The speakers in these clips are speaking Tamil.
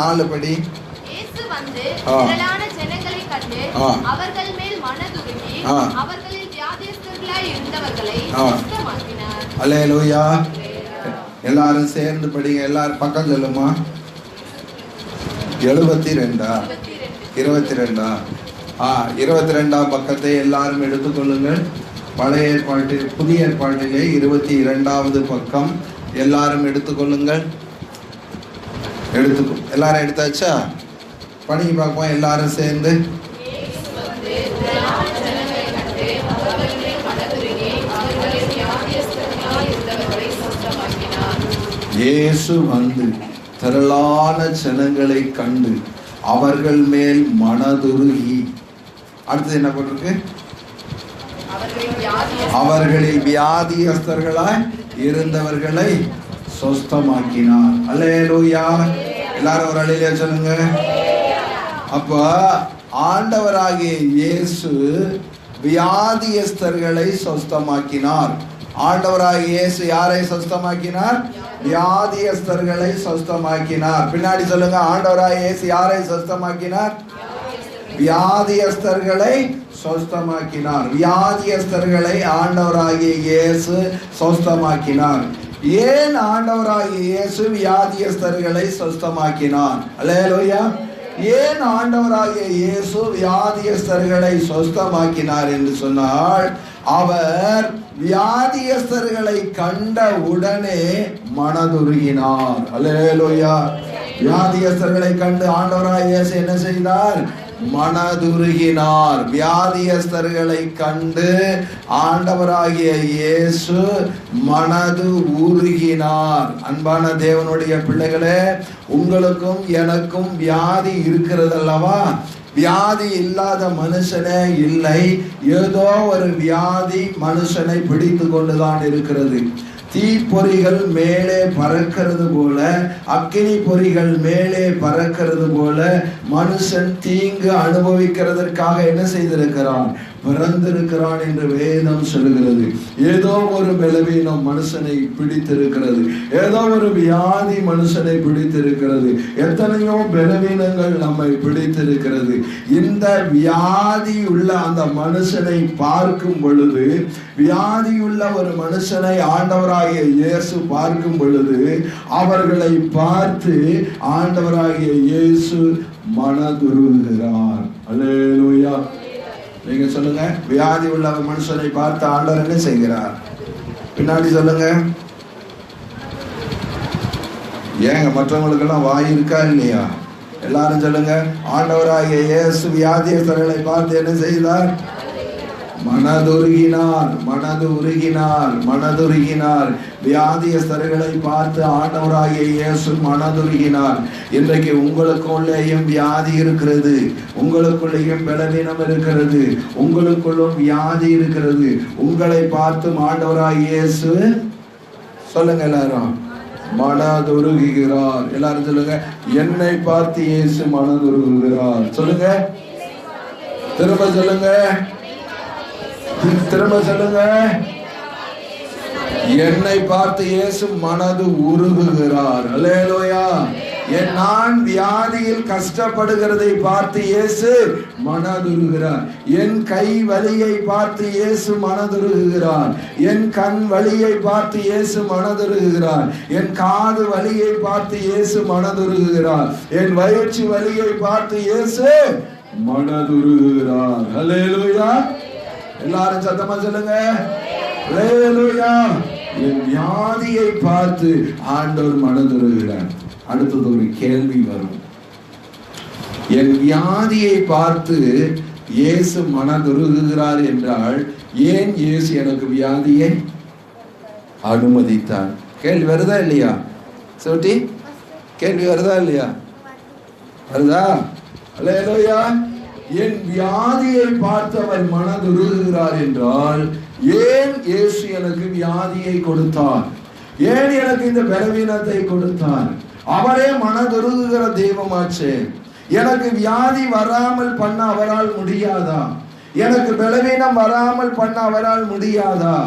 4 படி. இயேசு வந்து திரளான ஜனங்களை கண்டு அவர்கள் மேல் மனதுருகி அவர்களில் வியாதியஸ்தர்களாய் இருந்தவர்களை சுத்தமாக்கினார். அல்லேலூயா. எல்லாரும் சேர்ந்து படிங்க. எல்லாரும் பக்கம் சொல்லுமா. 72 22 பக்கத்தை எல்லாரும் எடுத்துக்கொள்ளுங்கள். பழைய ஏற்பாட்டில் புதிய ஏற்பாட்டிலே 22வது பக்கம் எல்லாரும் எடுத்துக்கொள்ளுங்கள். எல்லாரும் எடுத்தாச்சா? படிங்க பார்ப்போம் எல்லாரும் சேர்ந்து. இயேசு வந்து திரளான ஜனங்களை கண்டு அவர்கள் மேல் மனதுருகி. அடுத்தது என்ன போட்டிருக்கு? அவர்களில் வியாதியஸ்தர்களாய் இருந்தவர்களை சொஸ்தமாக்கினார். அல்லேலூயா. எல்லாரும் ஒரு அல்லேலூயா சொல்லுங்க. அப்ப ஆண்டவராகிய இயேசு வியாதியஸ்தர்களை சொஸ்தமாக்கினார். ஆண்டவராகிய இயேசு யாரை சொஸ்தமாக்கினார்? வியாதியஸ்தர்களை சொஸ்தமாக்கினார். பின்னாடி சொல்லுங்க. ஆண்டவராகிய இயேசு யாரை சொஸ்தமாக்கினார்? வியாதியஸ்தர்களை சொஸ்தமாக்கினார். வியாதியஸ்தர்களை ஆண்டவராகிய இயேசு சொஸ்தமாக்கினார். ஏன் ஆண்டவராகிய இயேசு வியாதியஸ்தர்களை சொஸ்தமாக்கினார்? அல்லேலூயா. ஏன் ஆண்டவராகிய இயேசு வியாதியஸ்தர்களை சொஸ்தமாக்கினார் என்று சொன்னால், அவர் வியாதியஸ்தர்களை கண்ட உடனே மனதுருகினார். அல்லேலூயா. வியாதியஸ்தர்களை கண்டு ஆண்டவராகிய இயேசு என்ன செய்தார்? மனதுருகினார். வியாதியஸ்தர்களை கண்டு ஆண்டவராகிய இயேசு மனது உருகினார். அன்பான தேவனுடைய பிள்ளைகளே, உங்களுக்கும் எனக்கும் வியாதி இருக்கிறது அல்லவா? வியாதி இல்லாத மனுஷனே இல்லை. ஏதோ ஒரு வியாதி மனுஷனை பிடித்து கொண்டுதான் இருக்கிறது. தீப்பொறிகள் மேலே பறக்கிறது போல, அக்கினி பொறிகள் மேலே பறக்கிறது போல மனுஷன் தீங்கு அனுபவிக்கிறதற்காக என்ன செய்திருக்கிறான்? பிறந்திருக்கிறான் என்று வேதம் சொல்கிறது. ஏதோ ஒரு பலவீனம் மனுஷனை பிடித்திருக்கிறது. ஏதோ ஒரு வியாதி மனுஷனை பிடித்திருக்கிறது. எத்தனையோ பலவீனங்கள் நம்மை பிடித்திருக்கிறது. இந்த வியாதி உள்ள அந்த மனுஷனை பார்க்கும் பொழுது, வியாதியுள்ள ஒரு மனுஷனை ஆண்டவராகிய இயேசு பார்க்கும் பொழுது, அவர்களை பார்த்து ஆண்டவராகிய இயேசு மனதுருகுகிறார். அல்லேலூயா. நீங்க சொல்லுங்க. வியாதி உள்ள மனுஷனை பார்த்து ஆண்டவர் என்ன செய்கிறார்? பின்னாடி சொல்லுங்க. ஏங்க மற்றவங்களுக்கெல்லாம் வாய் இருக்கா இல்லையா? எல்லாரும் சொல்லுங்க. ஆண்டவராகிய இயேசு வியாதியஸ்தர்களை பார்த்து என்ன செய்தார்? மனதுருகினார். மனது உருகினார். மனதுருகினார். வியாதியஸ்தர்களை பார்த்து ஆண்டவராகிய இயேசு மனதுருகினார். இன்றைக்கு உங்களுக்குள்ளேயும் வியாதி இருக்கிறது. உங்களுக்குள்ளேயும் பலவீனம் இருக்கிறது. உங்களுக்குள்ளும் வியாதி இருக்கிறது. உங்களை பார்த்து ஆண்டவராகிய இயேசு சொல்லுங்க எல்லாரும் மனதுருகுகிறார். எல்லாரும் சொல்லுங்க. என்னை பார்த்து இயேசு மனதுருகுகிறார். சொல்லுங்க. திரும்ப சொல்லுங்க. திரும்ப சொல்லுங்க. என்னை பார்த்து இயேசு மனது உருகுகிறார். அல்லேலூயா. நான் வியாதியில் கஷ்டப்படுகிறதை பார்த்து இயேசு மனதுருகிறார். என் கை வலியை பார்த்து இயேசு மனதுருகிறார். என் கண் வலியை பார்த்து இயேசு மனதுருகிறார். என் காது வலியை பார்த்து இயேசு மனதுருகிறார். என் வயிற்று வலியை பார்த்து இயேசு மனதுருகிறார். அல்லேலூயா. எல்லாரும் சத்தமா சொல்லுங்க. அல்லேலூயா. என் வியாதியை பார்த்து ஆண்டவர் மனதுருகிறார். அடுத்தது ஒரு கேள்வி வரும். என் வியாதியை பார்த்து இயேசு மனதுருகுகிறார் என்றால், ஏன் இயேசு எனக்கு வியாதியை அனுமதித்தார்? கேள்வி வருதா இல்லையா? சோட்டி கேள்வி வருதா இல்லையா? வருதா? அல்லேலூயா. என் வியாதியை பார்த்து அவர் மனதுருகுகிறார் என்றால், ஏன் இயேசு எனக்கு வியாதியை கொடுத்தார்? ஏன் எனக்கு இந்த பலவீனத்தை கொடுத்தார்? அவரே மனதுருகுகிற தெய்வமாச்சே. எனக்கு வியாதி வராமல் பண்ண அவரால் முடியாதா? எனக்கு பலவீனம் வராமல் பண்ண அவரால் முடியாதா?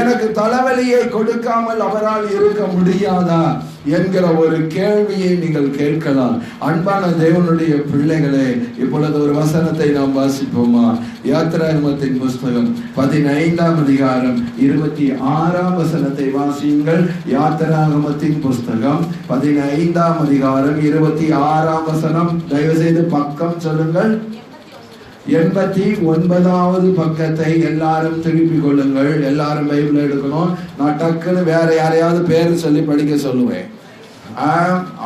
எனக்கு தலைவலியை கொடுக்காமல் அவரால் இருக்க முடியாதா என்கிற ஒரு கேள்வியை நீங்கள் கேட்கலாம். அன்பான தேவனுடைய பிள்ளைகளே, இப்பொழுது ஒரு வசனத்தை நாம் வாசிப்போமா? யாத்திராகமத்தின் புஸ்தகம் 15ஆம் அதிகாரம் 26ஆம் வசனத்தை வாசியுங்கள். யாத்திராகமத்தின் புஸ்தகம் 15ஆம் அதிகாரம் 26ஆம் வசனம். தயவு செய்து பக்கம் சொல்லுங்கள். 89வது பக்கத்தை எல்லாரும் திருப்பிக் கொள்ளுங்கள். எல்லாரும் பைபிள் எடுக்கணும். நான் டக்குன்னு வேற யாரையாவது பேர் சொல்லி படிக்க சொல்லுவேன்.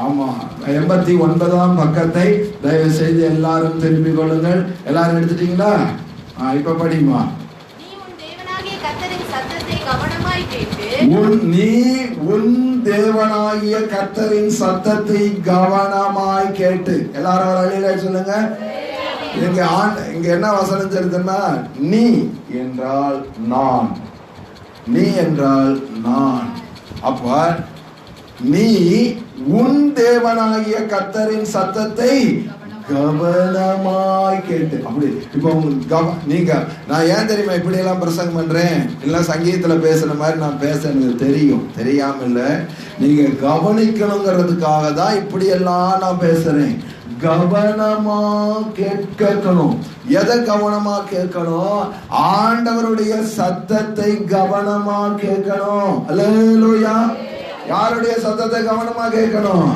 ஆமா, 89ஆம் பக்கத்தை தயவு செய்து எல்லாரும் திருப்பிக் கொள்ளுங்கள். எல்லாரும் எடுத்துட்டீங்களா? இப்ப படிமா. நீ உன் தேவனாகிய கர்த்தரின் சத்தத்தை கவனமாய் கேட்டு. எல்லாரும் ஒரு அழியில சொல்லுங்க. இங்க என்ன வசனம் சொல்லுதுன்னா, நீ என்றால் நான், நீ என்றால் நான். அப்ப நீ உன் தேவனாகிய கர்த்தரின் சத்தத்தை கவனமாய் கேட்டு. அப்படி இப்போ நீங்க, நான் ஏன் தெரியுமா இப்படி எல்லாம் பிரசங்கம் பண்றேன்? இல்ல சங்கீதத்துல பேசுற மாதிரி நான் பேச எனக்கு தெரியும், தெரியாம இல்ல. நீங்க கவனிக்கணுங்கிறதுக்காக தான் இப்படி எல்லாம் நான் பேசுறேன். கவனமா கேட்கணும். எதை கவனமா கேட்கணும்? ஆண்டவருடைய சத்தத்தை கவனமா கேட்கணும். அல்லேலூயா. யாருடைய சத்தத்தை கவனமா கேட்கணும்?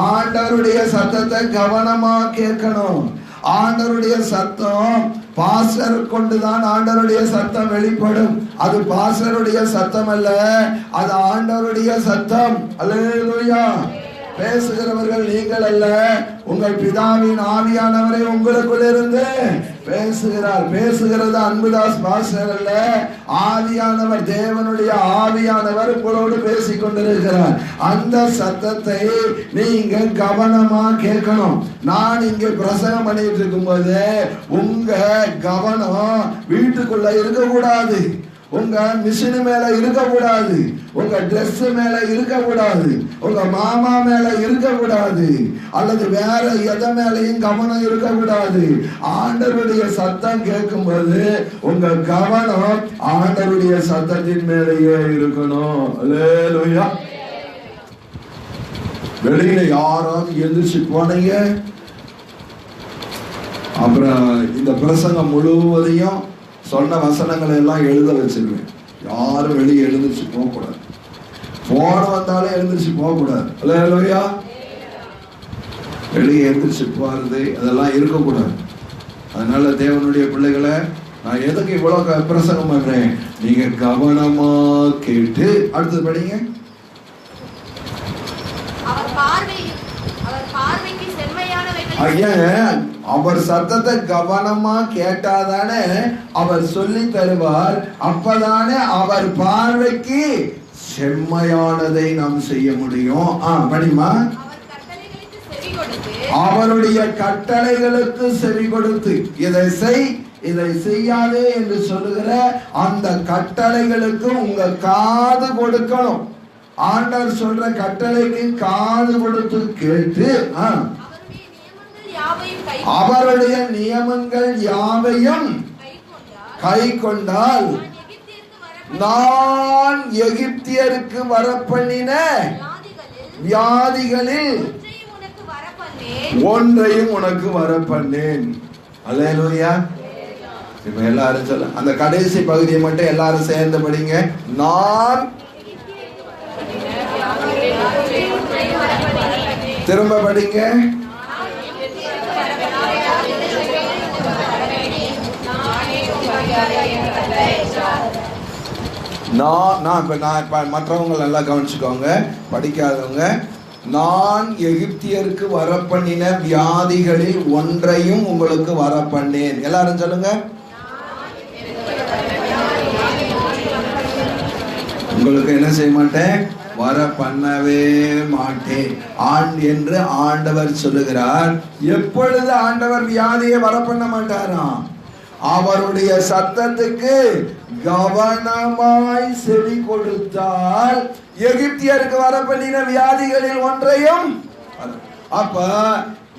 ஆண்டவருடைய சத்தத்தை கவனமா கேட்கணும். ஆண்டவருடைய சத்தம் பாஸ்டர் கொண்டுதான் ஆண்டவருடைய சத்தம் வெளிப்படும். அது பாஸ்டருடைய சத்தம் அல்ல, அது ஆண்டவருடைய சத்தம். அல்லேலூயா. பேசுகிறவர்கள் நீங்கள் அல்ல, உங்கள் பிதாவின் ஆவியானவரை உங்களுக்குள் இருந்து பேசுகிறார். பேசுகிறது அன்புதாஸ் பாஸ்டர் அல்ல, ஆவியானவர், தேவனுடைய ஆவியானவர் உங்களோடு பேசிக் கொண்டிருக்கிறார். அந்த சத்தத்தை நீங்க கவனமா கேட்கணும். நான் இங்க பிரசங்கம் பண்ணிட்டு இருக்கும் போது உங்க கவனம் வீட்டுக்குள்ள இருக்கக்கூடாது, உங்க மிஷின் மேல இருக்கக்கூடாது, உங்க ட்ரெஸ் மேல இருக்கக்கூடாது, உங்க மாமா மேல இருக்கக்கூடாது, அல்லது வேற எதை மேலையும் கவனம் இருக்கக்கூடாது. ஆண்டவருடைய சத்தம் கேட்கும் போது உங்க கவனம் ஆண்டவருடைய சத்தத்தின் மேலேயே இருக்கணும். அல்லேலூயா. வெளியில யாராவது எந்திரிச்சு போனீங்க, அப்புறம் இந்த பிரசங்கம் முழுவதையும் சொன்ன வசனங்களை எல்லாம் எழுத வச்சிருவேன். யாரும் வெளியே எழுந்திரிச்சு போக கூடாது. போன வந்தாலே எழுந்திரிச்சு போக கூடாது. அல்லேலூயா. வெளியே எழுந்திரிச்சு போறது அதெல்லாம் இருக்கக்கூடாது. அதனால தேவனுடைய பிள்ளைகளை, நான் எதுக்கு இவ்வளவு பிரசங்கம் பண்றேன்? நீங்க கவனமா கேட்டு. அடுத்தது படிங்க. அவர் சத்தத்தை கவனமா கேட்டாதானே அவர் சொல்லி தருவார். அப்பதானே அவர் பார்வைக்கு செம்மையானதை நாம் செய்ய முடியும். படிமா. அவருடைய கட்டளைகளுக்கு செவி கொடுத்து, இதை செய் இதை செய்யாதே என்று சொல்லுகிற அந்த கட்டளைகளுக்கு உங்க காது கொடுக்கணும். ஆண்டவர் சொல்ற கட்டளைக்கு காது கொடுத்து கேட்டு அவருடைய நியமங்கள் யாவையும் கை கொண்டால் நான் எகிப்தியருக்கு வரப்பண்ணின வியாதிகளில் ஒன்றையும் உனக்கு வரப்பண்ணேன். அல்லேலூயா. இப்ப எல்லாரும் சொல்ல, அந்த கடைசி பகுதியை மட்டும் எல்லாரும் சேர்ந்து படிங்க. நான் திரும்ப படிங்க. மற்றவங்க நல்லா கவனிச்சுக்கோங்க, படிக்காதவங்க. நான் எகிப்தியருக்கு வரப்பண்ணின வியாதிகளில் ஒன்றையும் உங்களுக்கு வரப்பண்ணேன். எல்லாரும் சொல்லுங்க. உங்களுக்கு என்ன செய்ய மாட்டேன்? வர பண்ணவே மாட்டேன் என்று ஆண்டவர் சொல்லுகிறார். எப்பொழுது ஆண்டவர் வியாதியை வர பண்ண மாட்டாராம்? அவருடைய சத்தத்துக்கு கவனமாய் செவி கொடுத்தால் எகிப்தியருக்கு வர பண்ணின வியாதிகளில் ஒன்றையும். அப்ப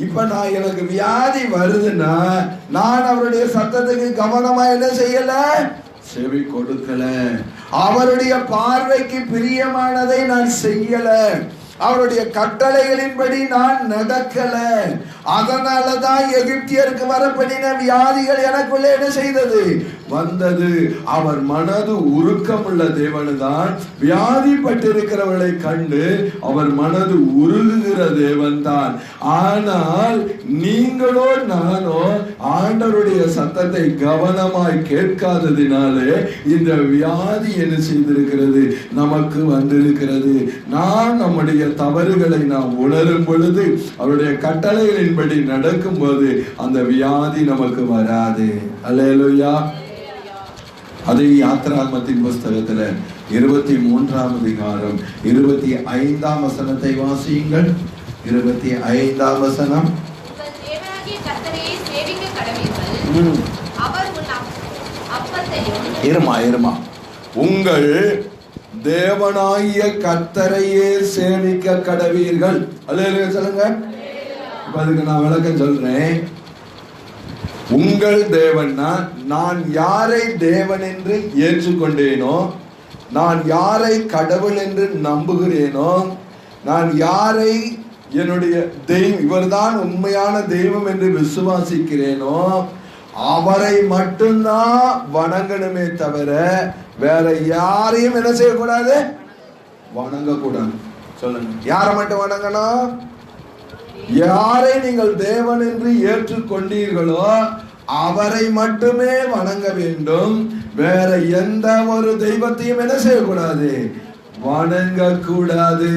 இப்ப நான் எனக்கு வியாதி வருதுன்னா நான் அவருடைய சத்தத்துக்கு கவனமா என்ன செய்யல, செவி கொடுக்கல. அவருடைய பார்வைக்கு பிரியமானதை நான் செய்யல. அவருடைய கட்டளைகளின்படி நான் நடக்கல. அதனாலதான் எகிப்தியருக்கு வரப்படின வியாதிகள் எனக்குள்ள என்ன செய்தது, வந்தது. அவர் மனது உருக்கமுள்ள தேவன்தான். வியாதிப்பட்டிருக்கிறவர்களை கண்டு அவர் மனது உருகுகிற தேவன் தான். ஆனால் நீங்களோ நானோ ஆண்டவருடைய சத்தத்தை கவனமாய் கேட்காததினாலே இந்த வியாதி என்ன செய்திருக்கிறது, நமக்கு வந்திருக்கிறது. நாம் நம்முடைய தவறுகளை நாம் உணரும் பொழுது, அவருடைய கட்டளைகளின்படி நடக்கும் போது அந்த வியாதி நமக்கு வராது. அல்லேலூயா. அதே யாத்ராகமத்தின் புஸ்தகத்துல 23ஆம் அதிகாரம் 25ஆம் வசனத்தை வாசியுங்கள். 25ஆம் வசனம். இருமா உங்கள் தேவனாகிய கர்த்தரையே சேவிக்க கடவீர்கள். அல்லேலூயா சொல்லுங்க. இப்ப அதுக்கு நான் விளக்கம் சொல்றேன். உங்கள் தேவன்னா நான் யாரை தேவன் என்று ஏற்றுக்கொண்டேனோ, நான் யாரை கடவுள் என்று நம்புகிறேனோ, நான் யாரை என்னுடைய தெய்வம், இவர்தான் உண்மையான தெய்வம் என்று விசுவாசிக்கிறேனோ அவரை மட்டும்தான் வணங்கணுமே தவிர வேற யாரையும் என்ன செய்யக்கூடாது, வணங்க கூடாது. சொல்லுங்க, யாரை மட்டும் வணங்கணும்? யாரை நீங்கள் தேவன் என்று ஏற்றுக்கொண்டீர்களோ அவரை மட்டுமே வணங்க வேண்டும். வேற எந்த ஒரு தெய்வத்தையும் என்ன செய்யக்கூடாது, வணங்க கூடாது.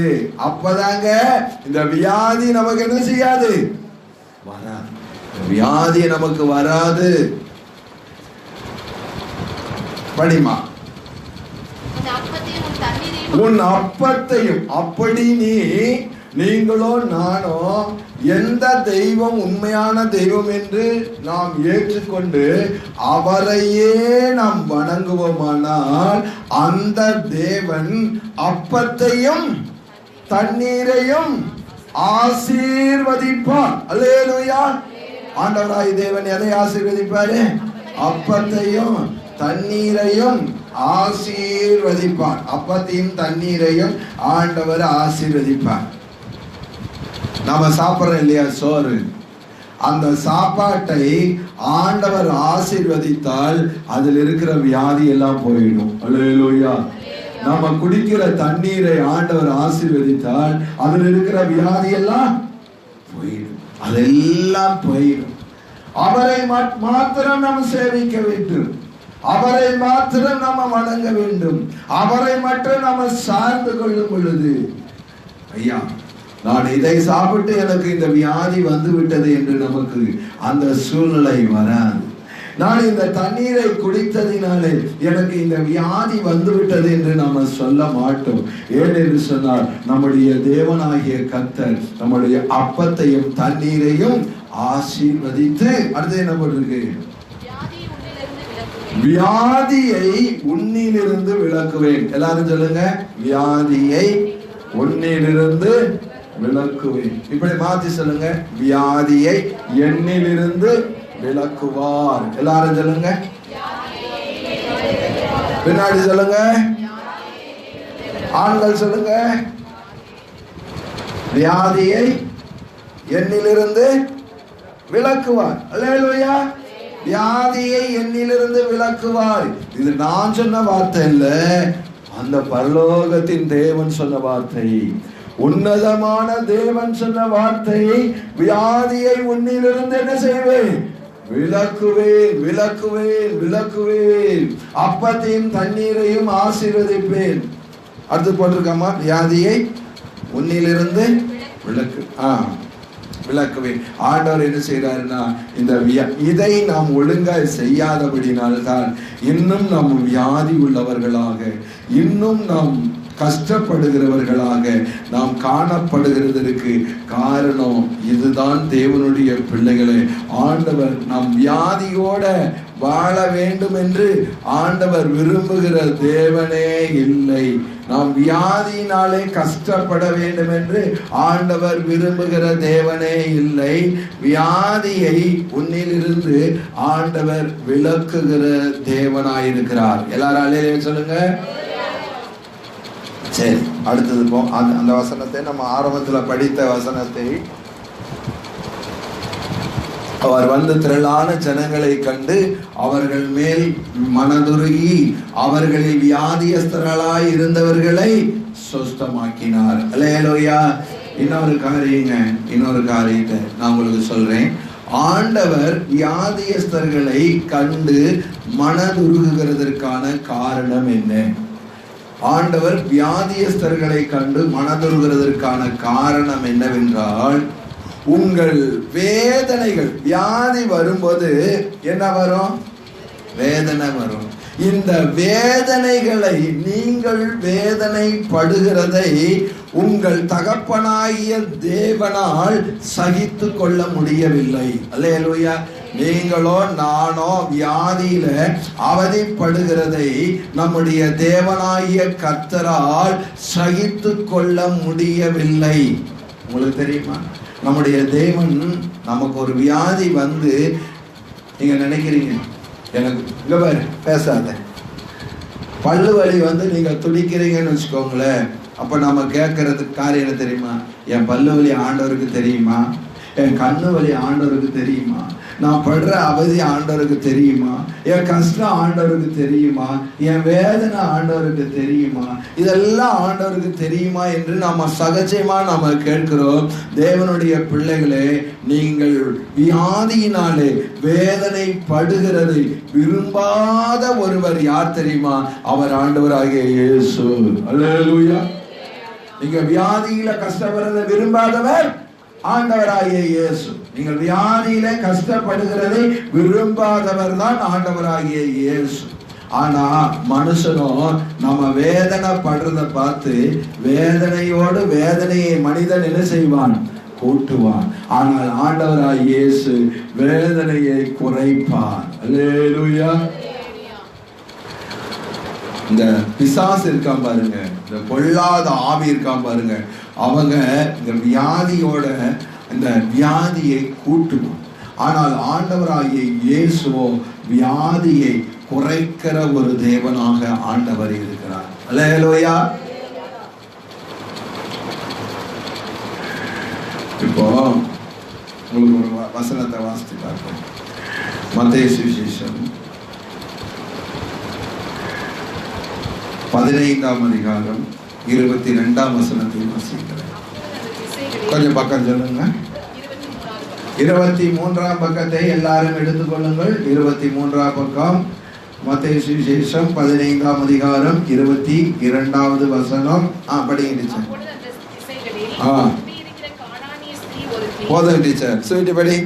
அப்பதாங்க இந்த வியாதி நமக்கு என்ன செய்யாது, வராது. வியாதி நமக்கு வராது. படிமா. உன் அப்பத்தையும், அப்படி நீங்களோ நானோ எந்த தெய்வம் உண்மையான தெய்வம் என்று நாம் ஏற்றுக்கொண்டு அவரையே நாம் வணங்குவோமானால் அந்த தேவன் அப்பத்தையும் தண்ணீரையும் ஆசீர்வதிப்பார். அல்லேலூயா. ஆண்டவராய் தேவன் எதை ஆசீர்வதிப்பாரு? அப்பத்தையும் தண்ணீரையும் ஆசீர்வதிப்பார். அப்பத்தையும் தண்ணீரையும் ஆண்டவர் ஆசீர்வதிப்பார். நாம சாப்பிடுறோம் இல்லையா சோறு, அந்த சாப்பாட்டை ஆண்டவர் ஆசீர்வதித்தால் அதில் இருக்கிற வியாதி எல்லாம் போயிடும். அல்லேலூயா. நாம குடிக்கிற தண்ணீரை ஆண்டவர் ஆசீர்வதித்தால் அதில் இருக்கிற வியாதி எல்லாம் போயிடும். அதெல்லாம் போயிடும். அவரை மாத்திரம் நாம் சேவிக்க வேண்டும். அவரை மாத்திரம் நாம வணங்க வேண்டும். அவரை மட்டும் நாம சார்ந்து கொள்ளும் பொழுது, ஐயா நான் இதை சாப்பிட்டு எனக்கு இந்த வியாதி வந்து விட்டது என்று நமக்கு அந்த சூழ்நிலை வராது. நான் இந்த தண்ணீரை குடித்ததினாலே எனக்கு இந்த வியாதி வந்து விட்டது என்று நாம சொல்ல மாட்டோம். ஏனென்று சொன்னால் நம்முடைய தேவனாகிய கர்த்தர் நம்முடைய அப்பத்தையும் தண்ணீரையும் ஆசீர்வதித்து, அடுத்து என்ன போட்டிருக்கு, வியாதியை உன்னிலிருந்து விலக்குவேன். எல்லாரும் சொல்லுங்க, வியாதியை உன்னிலிருந்து விலக்குவேன். இப்படி மாத்தி சொல்லுங்க, வியாதியை என்னிலிருந்து விலக்குவார். எல்லாரும் சொல்லுங்க, பின்னாடி சொல்லுங்க, ஆண்கள் சொல்லுங்க, வியாதியை என்னிலிருந்து விலக்குவார். அல்லேலூயா. வியாதியை என்னிலிருந்து விலக்குவார். இது நான் சொன்ன வார்த்தை இல்ல, அந்த பரலோகத்தின் தேவன் சொன்ன வார்த்தை, உன்னதமான தேவன் சொன்ன வார்த்தையை, வியாதியை உன்னிலிருந்து என்ன செய்வேன், விலக்குவேன், விலக்குவேன், விலக்குவேன். அப்பத்தையும் தண்ணீரையும் ஆசீர்வதிப்பேன். அடுத்து போட்டிருக்காமா, வியாதியை உன்னிலிருந்து விலக்கு, விளக்குவேன். ஆண்டவர் என்ன செய்யறாருன்னா, இந்த இதை நாம் ஒழுங்காய் செய்யாதபடினால்தான் இன்னும் நாம் வியாதி உள்ளவர்களாக, இன்னும் நாம் கஷ்டப்படுகிறவர்களாக நாம் காணப்படுகிறதற்கு காரணம் இதுதான். தேவனுடைய பிள்ளைகளே, ஆண்டவர் நாம் வியாதியோட வாழ வேண்டும் என்று ஆண்டவர் விரும்புகிற தேவனே இல்லை. நாம் வியாதியினாலே கஷ்டப்பட வேண்டும் என்று ஆண்டவர் விரும்புகிற தேவனே இல்லை. வியாதியை உன்னிலிருந்து ஆண்டவர் விலக்குகிற தேவனாயிருக்கிறார். எல்லாரும் அல்லேலூயா சொல்லுங்க. சரி, அடுத்தது அந்த வசனத்தை நம்ம ஆரம்பத்துல படித்த வசனத்தை, அவர் வந்து திரளான ஜனங்களை கண்டு அவர்கள் மேல் மனதுருகி அவர்களில் வியாதியஸ்தர்களாய் இருந்தவர்களை சுஸ்தமாக்கினார். அல்லேலூயா. இன்னொரு காரியத்தை நான் உங்களுக்கு சொல்றேன். ஆண்டவர் வியாதியஸ்தர்களை கண்டு மனதுருகுகிறதற்கான காரணம் என்ன? ஆண்டவர் வியாதியஸ்தர்களை கண்டு மனதுருகிறதற்கான காரணம் என்னவென்றால், உங்கள் வேதனைகள், வியாதி வரும்போது என்ன வரும்? வேதனை வரும். இந்த வேதனைகளை, நீங்கள் வேதனைப்படுகிறதை உங்கள் தகப்பனாகிய தேவனால் சகித்து கொள்ள முடியவில்லை. அல்லேலூயா. நீங்களோ நானோ வியாதியில அவதிப்படுகிறதை நம்முடைய தேவனாகிய கர்த்தரால் சகித்து கொள்ள முடியவில்லை. உங்களுக்கு தெரியுமா? நம்முடைய தேவன் நமக்கு ஒரு வியாதி வந்து, நீங்க நினைக்கிறீங்க எனக்கு இங்க பாரு பேசாத, பல்லு வலி வந்து நீங்க துடிக்கிறீங்கன்னு வச்சுக்கோங்களேன். அப்ப நம்ம கேட்கறதுக்கு காரியம் என்ன தெரியுமா? என் பல்லு வலி ஆண்டவருக்கு தெரியுமா? என் கண்ணு வலி ஆண்டவருக்கு தெரியுமா? நான் படுற அவதி ஆண்டவருக்கு தெரியுமா? என் கஷ்டம் ஆண்டவருக்கு தெரியுமா? என் வேதனை ஆண்டவருக்கு தெரியுமா? இதெல்லாம் ஆண்டவருக்கு தெரியுமா என்று நம்ம சகஜமா நம்ம கேட்கிறோம். தேவனுடைய பிள்ளைகளே, நீங்கள் வியாதியினாலே வேதனைப்படுகிறதை விரும்பாத ஒருவர் யார் தெரியுமா? அவர் ஆண்டவராகிய இயேசு. அல்லேலூயா. நீங்க வியாதியில கஷ்டப்படுறதை விரும்பாதவர் ஆண்டவராகிய இயேசு. நீங்கள் வியாதியில கஷ்டப்படுகிறதை விரும்பாதவர் தான் ஆண்டவராகிய இயேசு. ஆனா மனுஷனோ நம்ம வேதனைப்படுறத பார்த்து வேதனையோடு வேதனையை மனிதன் என்ன செய்வான்? கூட்டுவான். ஆனால் ஆண்டவராகிய இயேசு வேதனையை குறைப்பார். அல்லேலூயா. இந்த பிசாசு இருக்கான் பாருங்க, இந்த பொல்லாத ஆவி இருக்கான் பாருங்க, அவங்க இந்த வியாதியோட இந்த வியாதியை கூட்டுவோம். ஆனால் ஆண்டவராகிய இயேசுவோ வியாதியை குறைக்கிற ஒரு தேவனாக ஆண்டவர் இருக்கிறார். அல்லேலூயா. இப்போ உங்களுக்கு ஒரு வசனத்தை வாசித்து பார்ப்போம். மத்தேயு சுவிசேஷம் 15ஆம் அதிகாரம் 22ஆம் வசனத்தை வாசிக்கிறேன். கொஞ்சம் பக்கம் சொல்லுங்க. 23ஆம் பக்கத்தை எல்லாரும் எடுத்துக்கொள்ளுங்கள். 23ஆம் பக்கம் மத்தேயு சுவிசேஷம் 15ஆம் அதிகாரம் 22வது வசனம். படிங்க. போதும் டீச்சர், ஸ்வீட்டி படி.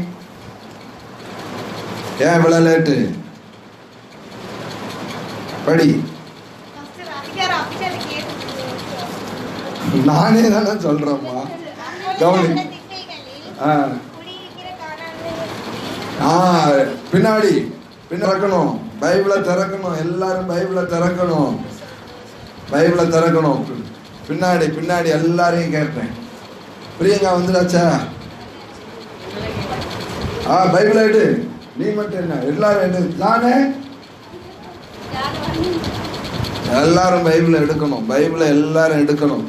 ஏன் இவ்வளவு லேட்டு? படி. நானே தானே சொல்றேம்மா, கவனி. பின்னாடி திறக்கணும், பைபிளை திறக்கணும், எல்லாரும் பைபிளை திறக்கணும், பைபிளை திறக்கணும். பின்னாடி பின்னாடி எல்லாரையும் கேட்பேன். பிரியங்கா வந்துடாச்சா? பைபிள் எடு. நீ மட்டும் என்ன, எல்லாரும் எடு. நானே எல்லாரும் பைபிளை எடுக்கணும், பைபிளை எல்லாரும் எடுக்கணும்,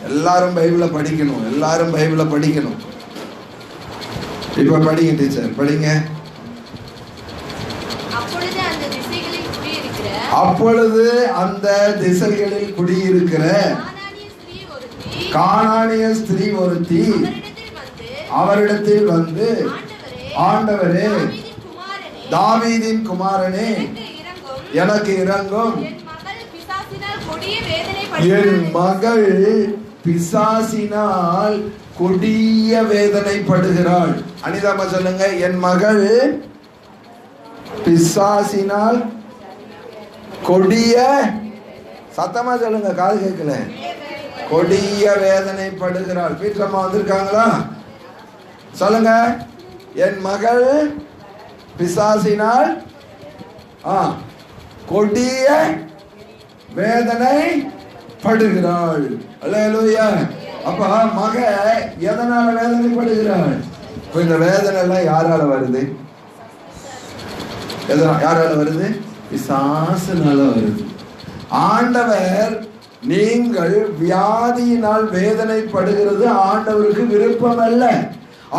எல்லாரும் பைபிளை படிக்கணும், எல்லாரும் பைபிளை படிக்கணும். இப்ப படிங்க டீச்சர், படிங்க. அப்பொழுது அந்த திசைகளில் குடியிருக்கிற கானானிய ஸ்திரீ ஒருத்தி அவரிடத்தில் வந்து, ஆண்டவரே, தாவீதின் குமாரனே, எனக்கு இரங்கும், என் மகள் பிசாசினால் கொடிய வேதனைப்படுகிறாள். அனிதாமா சொல்லுங்க, என் மகள் பிசாசினால் கொடிய, சத்தமா சொல்லுங்க, காது கேட்கல, கொடிய வேதனைப்படுகிறாள். பீட்டரம்மா வந்திருக்காங்களா? சொல்லுங்க, என் மகள் பிசாசினால் கொடிய வேதனை படுகிறாள். அல்லேலூயா. அப்ப மக எதனால வேதனைப்படுகிறாள்? இந்த வேதனை எல்லாம் யாரால வருது? யாரால வருது? பிசாசுனால வருது. ஆண்டவர், நீங்கள் வியாதியினால் வேதனைப்படுகிறது ஆண்டவருக்கு விருப்பம் அல்ல.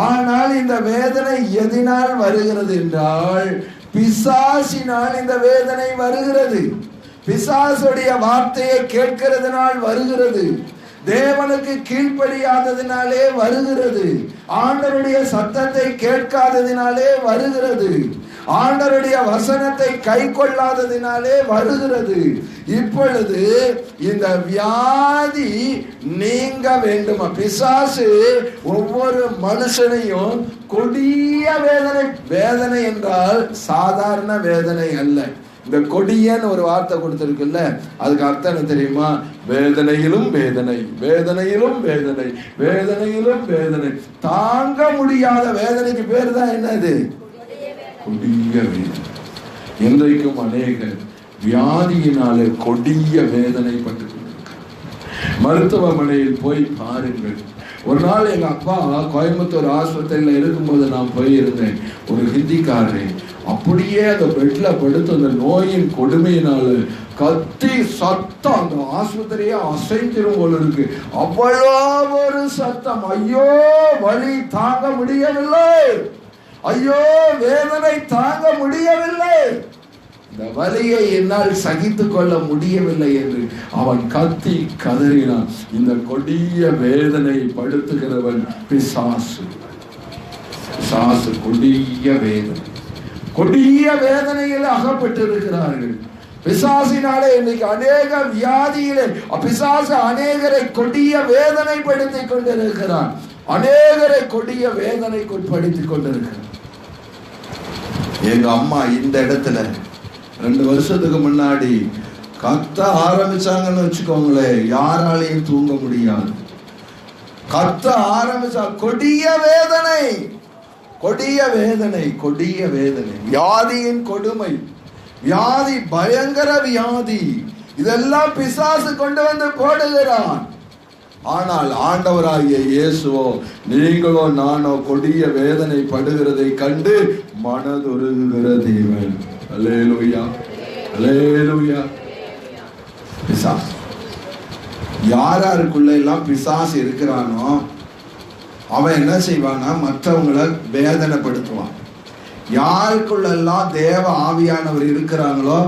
ஆனால் இந்த வேதனை எதனால் வருகிறது என்றால், பிசாசினால் இந்த வேதனை வருகிறது. பிசாசுடைய வார்த்தையை கேட்கிறதுனால் வருகிறது. தேவனுக்கு கீழ்ப்படியாததினாலே வருகிறது. ஆண்டவருடைய சத்தத்தை கேட்காததினாலே வருகிறது. ஆண்டவருடைய வசனத்தை கை கொள்ளாததினாலே வருகிறது. இப்பொழுது இந்த வியாதி நீங்க வேண்டுமா? பிசாசு ஒவ்வொரு மனுஷனையும் கொடிய வேதனை, வேதனை என்றால் சாதாரண வேதனை அல்ல. இந்த கொடியன்னு ஒரு வார்த்தை கொடுத்திருக்குல்ல, அதுக்கு அர்த்தம் என்ன தெரியுமா? வேதனையிலும் வேதனை, வேதனையிலும் வேதனை, வேதனையிலும் வேதனை, தாங்க முடியாத வேதனைக்கு பேர் தான் என்னது? கொடிய வேதனை. இன்றைக்கும் அநேகர் வியாதியினாலே கொடிய வேதனைப்பட்டு மருத்துவமனையில் போய் பாருங்கள். ஒரு நாள் எங்க அப்பா கோயம்புத்தூர் ஆஸ்பத்திரியில இருக்கும்போது நான் போயிருந்தேன். ஒரு ஹிந்திக்காரன் அப்படியே அந்த பெட்ல படுத்து அந்த நோயின் கொடுமையினால கத்தி சத்தம் அந்த ஆஸ்பத்திரியே அசைந்திரும் போல இருக்கு. அவ்வளோ ஒரு சத்தம். ஐயோ, வலி தாங்க முடியவில்லை, ஐயோ வேதனை தாங்க முடியவில்லை, இந்த வலியை என்னால் சகித்து கொள்ள முடியவில்லை என்று அவன் கத்தி கதறினான். இந்த கொடிய வேதனை படுத்துகிறவன் பிசாசு. பிசாசு கொடிய வேதனை, கொடிய வேதனையில் அகப்பட்டிருக்கிறார்கள். பிசாசினாலே இன்னைக்கு அநேக வியாதியிலே பிசாசு அநேகரை கொடிய வேதனைப்படுத்திக் கொண்டிருக்கிறான். அநேகரை கொடிய வேதனைக்குட்படுத்திக் கொண்டிருக்கிறான். எங்க அம்மா இந்த இடத்துல 2 வருஷத்துக்கு முன்னாடி கத்த ஆரம்பிச்சாங்கன்னு வச்சுக்கோங்களேன், யாராலையும் தூங்க முடியாது. கத்த ஆரம்பிச்சா கொடிய வேதனை, கொடிய வேதனை, கொடிய வேதனை, வியாதியின் கொடுமை, வியாதி பயங்கர வியாதி, இதெல்லாம் பிசாசு கொண்டு வந்து போடுகிறான். ஆனால் ஆண்டவராகிய இயேசுவோ, நீங்களோ நானோ கொடிய வேதனை படுகிறதை கண்டு மனதுருகுகிற தேவன். அல்லேலூயா, அல்லேலூயா. பிசாசு யாருக்குள்ள எல்லாம் பிசாசு இருக்கிறானோ அவன் என்ன செய்வானா, மற்றவங்களை வேதனைப்படுத்துவான். யாருக்குள்ளெல்லாம் தேவ ஆவியானவர் இருக்கிறாங்களோ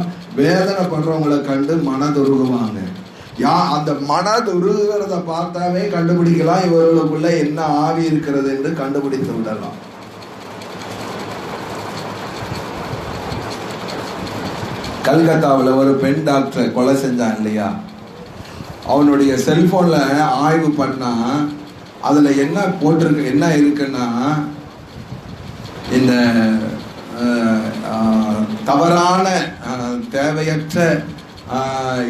வேதனை பண்றவங்களை கண்டு மனதுருகுவாங்க. அந்த மனதுருகிறத பார்த்தாவே கண்டுபிடிக்கலாம் இவர்களுக்குள்ள என்ன ஆவி இருக்கிறது என்று கண்டுபிடித்து விடலாம். கல்கத்தாவில் ஒரு பெண் டாக்டரை கொலை செஞ்சான் இல்லையா, அவனுடைய செல்போன்ல ஆய்வு பண்ணா அதுல என்ன போட்டிருக்கு, என்ன இருக்குன்னா, இந்த தவறான தேவையற்ற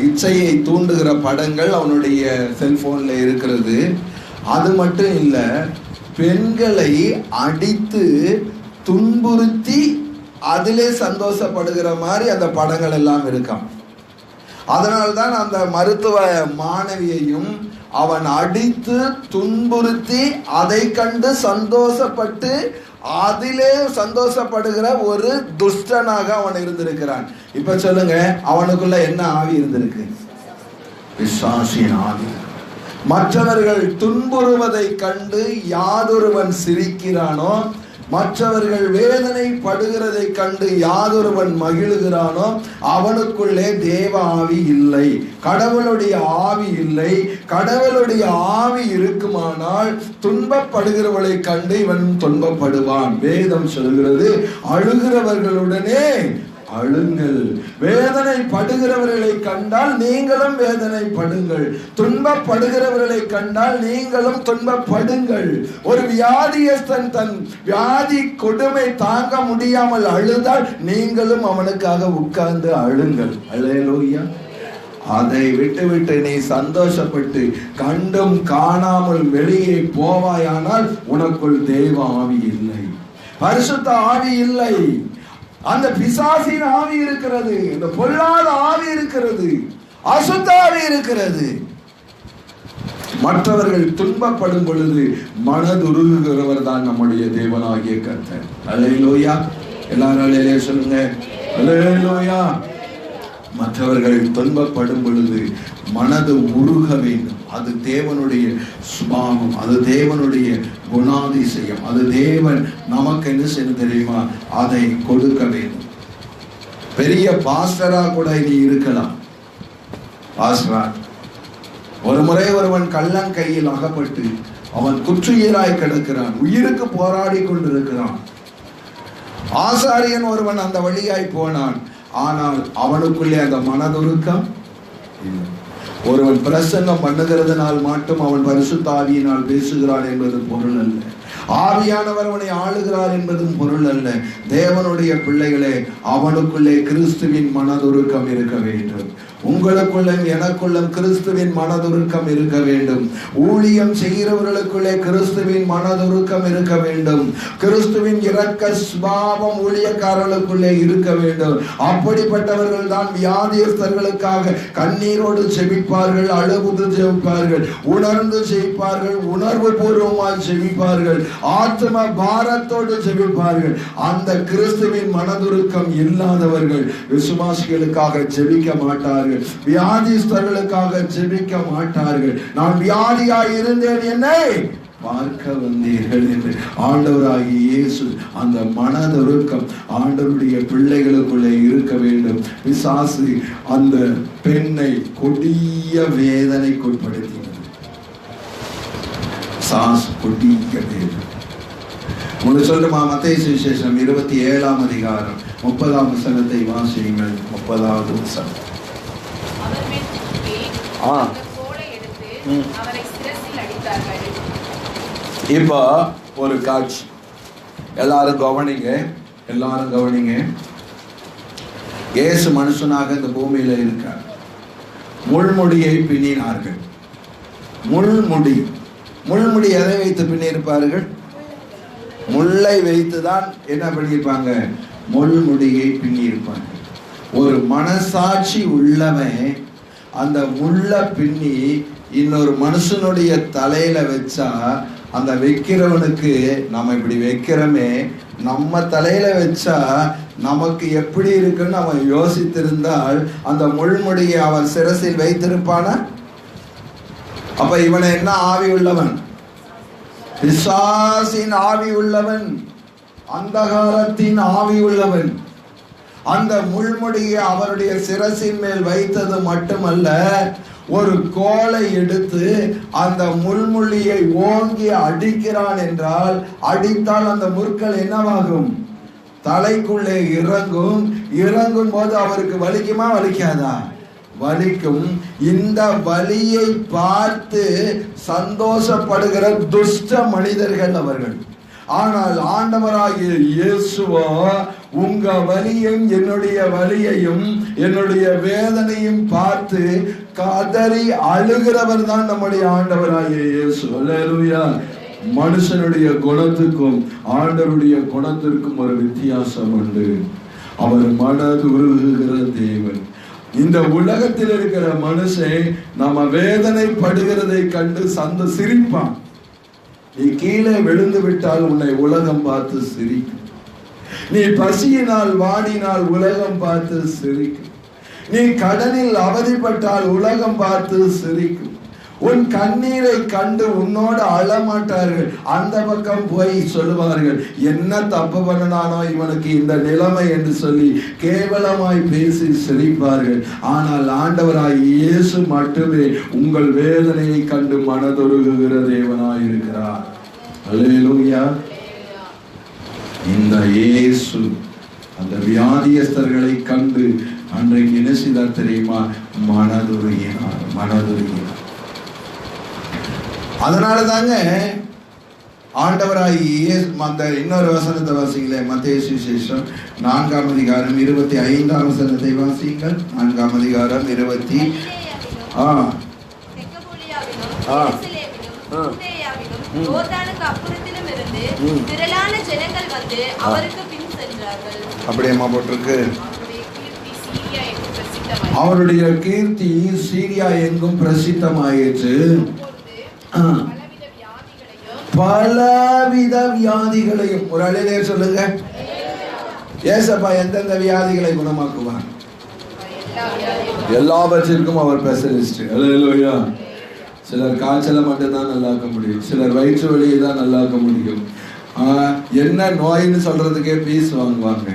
இச்சையை தூண்டுகிற படங்கள் அவனுடைய செல்போன்ல இருக்கிறது. அது மட்டும் இல்ல, பெண்களை அடித்து துன்புறுத்தி அதிலே சந்தோஷப்படுகிற மாதிரி அந்த படங்கள் எல்லாம் இருக்கான். அதனால்தான் அந்த மருத்துவ மாணவியையும் அவன் அடித்து துன்புறுத்தி அதை கண்டு சந்தோஷப்பட்டு அதிலே சந்தோஷப்படுகிற ஒரு துஷ்டனாக அவன் இருந்திருக்கிறான். இப்ப சொல்லுங்க, அவனுக்குள்ள என்ன ஆவி இருந்திருக்கு? பிசாசின் ஆவி. மற்றவர்கள் துன்புறுவதை கண்டு யாதொருவன் சிரிக்கிறானோ, மற்றவர்கள் வேதனை படுகிறதை கண்டு யாதொருவன் மகிழுகிறானோ, அவனுக்குள்ளே தேவ ஆவி இல்லை, கடவுளுடைய ஆவி இல்லை. கடவுளுடைய ஆவி இருக்குமானால் துன்பப்படுகிறவளை கண்டு இவன் துன்பப்படுவான். வேதம் சொல்கிறது, அழுகிறவர்களுடனே அழுங்கள். வேதனை படுகிறவர்களை கண்டால் நீங்களும் வேதனை படுங்கள். துன்பப்படுகிறவர்களை கண்டால் நீங்களும் துன்பப்படுங்கள். ஒரு வியாதியஸ்தன் தன் வியாதி கொடுமை தாங்க முடியாமல் அழுதால் நீங்களும் அவனுக்காக உட்கார்ந்து அழுங்கள். அல்லேலூயா. அதை விட்டு நீ சந்தோஷப்பட்டு கண்டும் காணாமல் வெளியே போவாயானால் உனக்குள் தேவ ஆவி இல்லை, பரிசுத்த ஆவி இல்லை. அந்த பிசாசின் ஆவி இருக்கிறது, இந்த பொல்லாத ஆவி இருக்கிறது, அசுத்த ஆவி இருக்கிறது. மற்றவர்கள் துன்பப்படும் பொழுது மனதுருகுகிறவர் தான் நம்முடைய தேவனாகிய கர்த்தர். அல்லேலூயா. எல்லாரும் அல்லேலூயா சொல்லுங்க. அல்லேலூயா. மற்றவர்கள் துன்பப்படும் பொழுது மனது உருக வேண்டும். அது தேவனுடைய சுபாவம், அது தேவனுடைய குணாதிசயம். அது தேவன் நமக்கு என்ன செய்ய தெரியுமா, அதை கொடுக்க வேண்டும். பெரிய பாஸ்டரா கூட நீ இருக்கலாம். பாஸ்டரா ஒரு முறை ஒருவன் கள்ளன் கையில் அகப்பட்டு அவன் குற்றுயிராய் கிடக்கிறான், உயிருக்கு போராடி கொண்டிருக்கிறான். ஆசாரியன் ஒருவன் அந்த வழியாய் போனான். ஆனால் அவனுக்குள்ளே அந்த மனதுருக்கம் இல்லை. ஒருவன் பிரசங்கம் பண்ணுகிறதுனால் மட்டும் அவன் பரிசுத்த ஆவியினால் பேசுகிறான் என்பது பொருள் அல்ல. ஆவியானவர் அவனை ஆளுகிறார் என்பதும் பொருள் அல்ல. தேவனுடைய பிள்ளைகளே, அவனுக்குள்ளே கிறிஸ்துவின் மனதுருக்கம் இருக்க வேண்டும். உங்களுக்குள்ளும் எனக்குள்ளும் கிறிஸ்துவின் மனதுருக்கம் இருக்க வேண்டும். ஊழியம் செய்கிறவர்களுக்குள்ளே கிறிஸ்துவின் மனதுருக்கம் இருக்க வேண்டும். கிறிஸ்துவின் இரக்க சுபாவம் ஊழியக்காரர்களுக்குள்ளே இருக்க வேண்டும். அப்படிப்பட்டவர்கள் தான் வியாதியஸ்தர்களுக்காக கண்ணீரோடு செபிப்பார்கள், அழுது செபிப்பார்கள், உணர்ந்து செபிப்பார்கள், உணர்வு பூர்வமாய் செபிப்பார்கள், ஆத்ம பாரத்தோடு செபிப்பார்கள். அந்த கிறிஸ்துவின் மனதுருக்கம் இல்லாதவர்கள் விசுவாசிகளுக்காக ஜெபிக்க மாட்டார்கள், வியாதிஸ்தர்களுக்காக ஜெபிக்க மாட்டார்கள். நான் வியாதியாய் இருந்தேன், என்னை பார்க்க வந்தீர்கள் என்று ஆண்டவராகிய இயேசு அந்த மனதுருக்கம் ஆண்டவருடைய பிள்ளைகளுக்குள்ளே இருக்க வேண்டும். பிசாசு அந்த பெண்ணை கொடிய வேதனைக்குட்படுத்தினது. கொடிய வேதனை. உங்களுக்கு சொல்லுமா, மத்தேயு சுவிசேஷம் 27ஆம் அதிகாரம் 30ஆம் வசனத்தை வாசியுங்கள். 30வது வசனம். இப்போ ஒரு காட்சி, எல்லாரும் கவனிங்க, எல்லாரும் கவனிங்க. இயேசு மனுஷனாக இந்த பூமியில இருக்கார். முள்முடியை பின்னினார்கள். முள்முடி எதை வைத்து பின்னிருப்பார்கள்? முள்ளை வைத்துதான் என்ன பண்ணியிருப்பாங்க? முள்முடியை பின்னியிருப்பாங்க. ஒரு மனசாட்சி உள்ளவன் அந்த முள்ள பின்னி இன்னொரு மனுஷனுடைய தலையில வச்சா, அந்த வைக்கிறவனுக்கு நம்ம இப்படி வைக்கிறோமே, நம்ம தலையில வச்சா நமக்கு எப்படி இருக்குன்னு அவன் யோசித்திருந்தால் அந்த முள்முடியை அவன் சிரசில் வைத்திருப்பானா? அப்ப இவனை என்ன ஆவி உள்ளவன்? பிசாசின் ஆவி உள்ளவன், அந்தகாரத்தின் ஆவி உள்ளவன். அந்த முள்முடியை அவருடைய சிரசின் மேல் வைத்தது மட்டுமல்ல, ஒரு கோலை எடுத்து அந்த முள்முடியை ஓங்கி அடிக்கிறான் என்றால், அடித்தால் அந்த முற்கள் என்னவாகும்? தலைக்குள்ளே இறங்கும். இறங்கும் போது அவருக்கு வலிக்குமா வலிக்காதா? வலிக்கும். இந்த வலியை பார்த்து சந்தோஷப்படுகிற துஷ்ட மனிதர்கள் அவர்கள். ஆனால் ஆண்டவராகிய இயேசுவோ உங்க வலியும் என்னுடைய வலியையும் என்னுடைய வேதனையும் பார்த்து கதறி அழுகிறவர் தான் நம்முடைய ஆண்டவராகிய இயேசு. அல்லேலூயா. மனுஷனுடைய குணத்துக்கும் ஆண்டவருடைய குணத்திற்கும் ஒரு வித்தியாசம் உண்டு. அவர் மனது உருகுகிற தேவன். இந்த உலகத்தில் இருக்கிற மனுஷன் நம்ம வேதனைப்படுகிறதை கண்டு சிரிப்பான். நீ கீழே விழுந்து விட்டால் உன்னை உலகம் பார்த்து சிரிக்கும். நீ பசியினால் வாடினால் உலகம் பார்த்து சிரிக்கும். நீ கடனில் அவதிப்பட்டால் உலகம் பார்த்து சிரிக்கும். உன் கண்ணீரை கண்டு உன்னோடு அழமாட்டார்கள். அந்த பக்கம் போய் சொல்லுவார்கள், என்ன தப்பு பண்ணனானோ இவனுக்கு இந்த நிலைமை என்று சொல்லி கேவலமாய் பேசி சிரிப்பார்கள். ஆனால் ஆண்டவராய் இயேசு மட்டுமே உங்கள் வேதனையை கண்டு மனதொருகுகிற தேவனாய் இருக்கிறார். அல்லேலூயா. இந்த இயேசு அந்த வியாதியஸ்தர்களை கண்டு அன்றைக்கு என்ன செய்தார் தெரியுமா? மனதுருகினார். அதனால தாங்க ஆண்டவராய் அந்த இன்னொரு வசனத்தை வாசிங்களே, மத்தேயு சுவிசேஷம் 4ஆம் அதிகாரம் 25ஆம் வசனத்தை வாசிங்கள். 4ஆம் அதிகாரம் 20 அப்படியேமா போட்டிருக்கு. அவருடைய கீர்த்தி சீரியா எங்கும் பிரசித்தமாயிற்று. பலவித வியாதிகளையும். ஒரு அலையிலே சொல்லுங்க, ஏசப்பா எந்தெந்த வியாதிகளை குணமாக்குவார்? எல்லாவற்றிற்கும் அவர் ஸ்பெஷலிஸ்ட். அல்லேலூயா. சிலர் காய்ச்சலை மட்டும்தான் நல்லாக்க முடியும், சிலர் வயிற்று வலியை தான் நல்லாக்க முடியும். என்ன நோயின்னு சொல்றதுக்கே பீஸ் வாங்குவாங்க.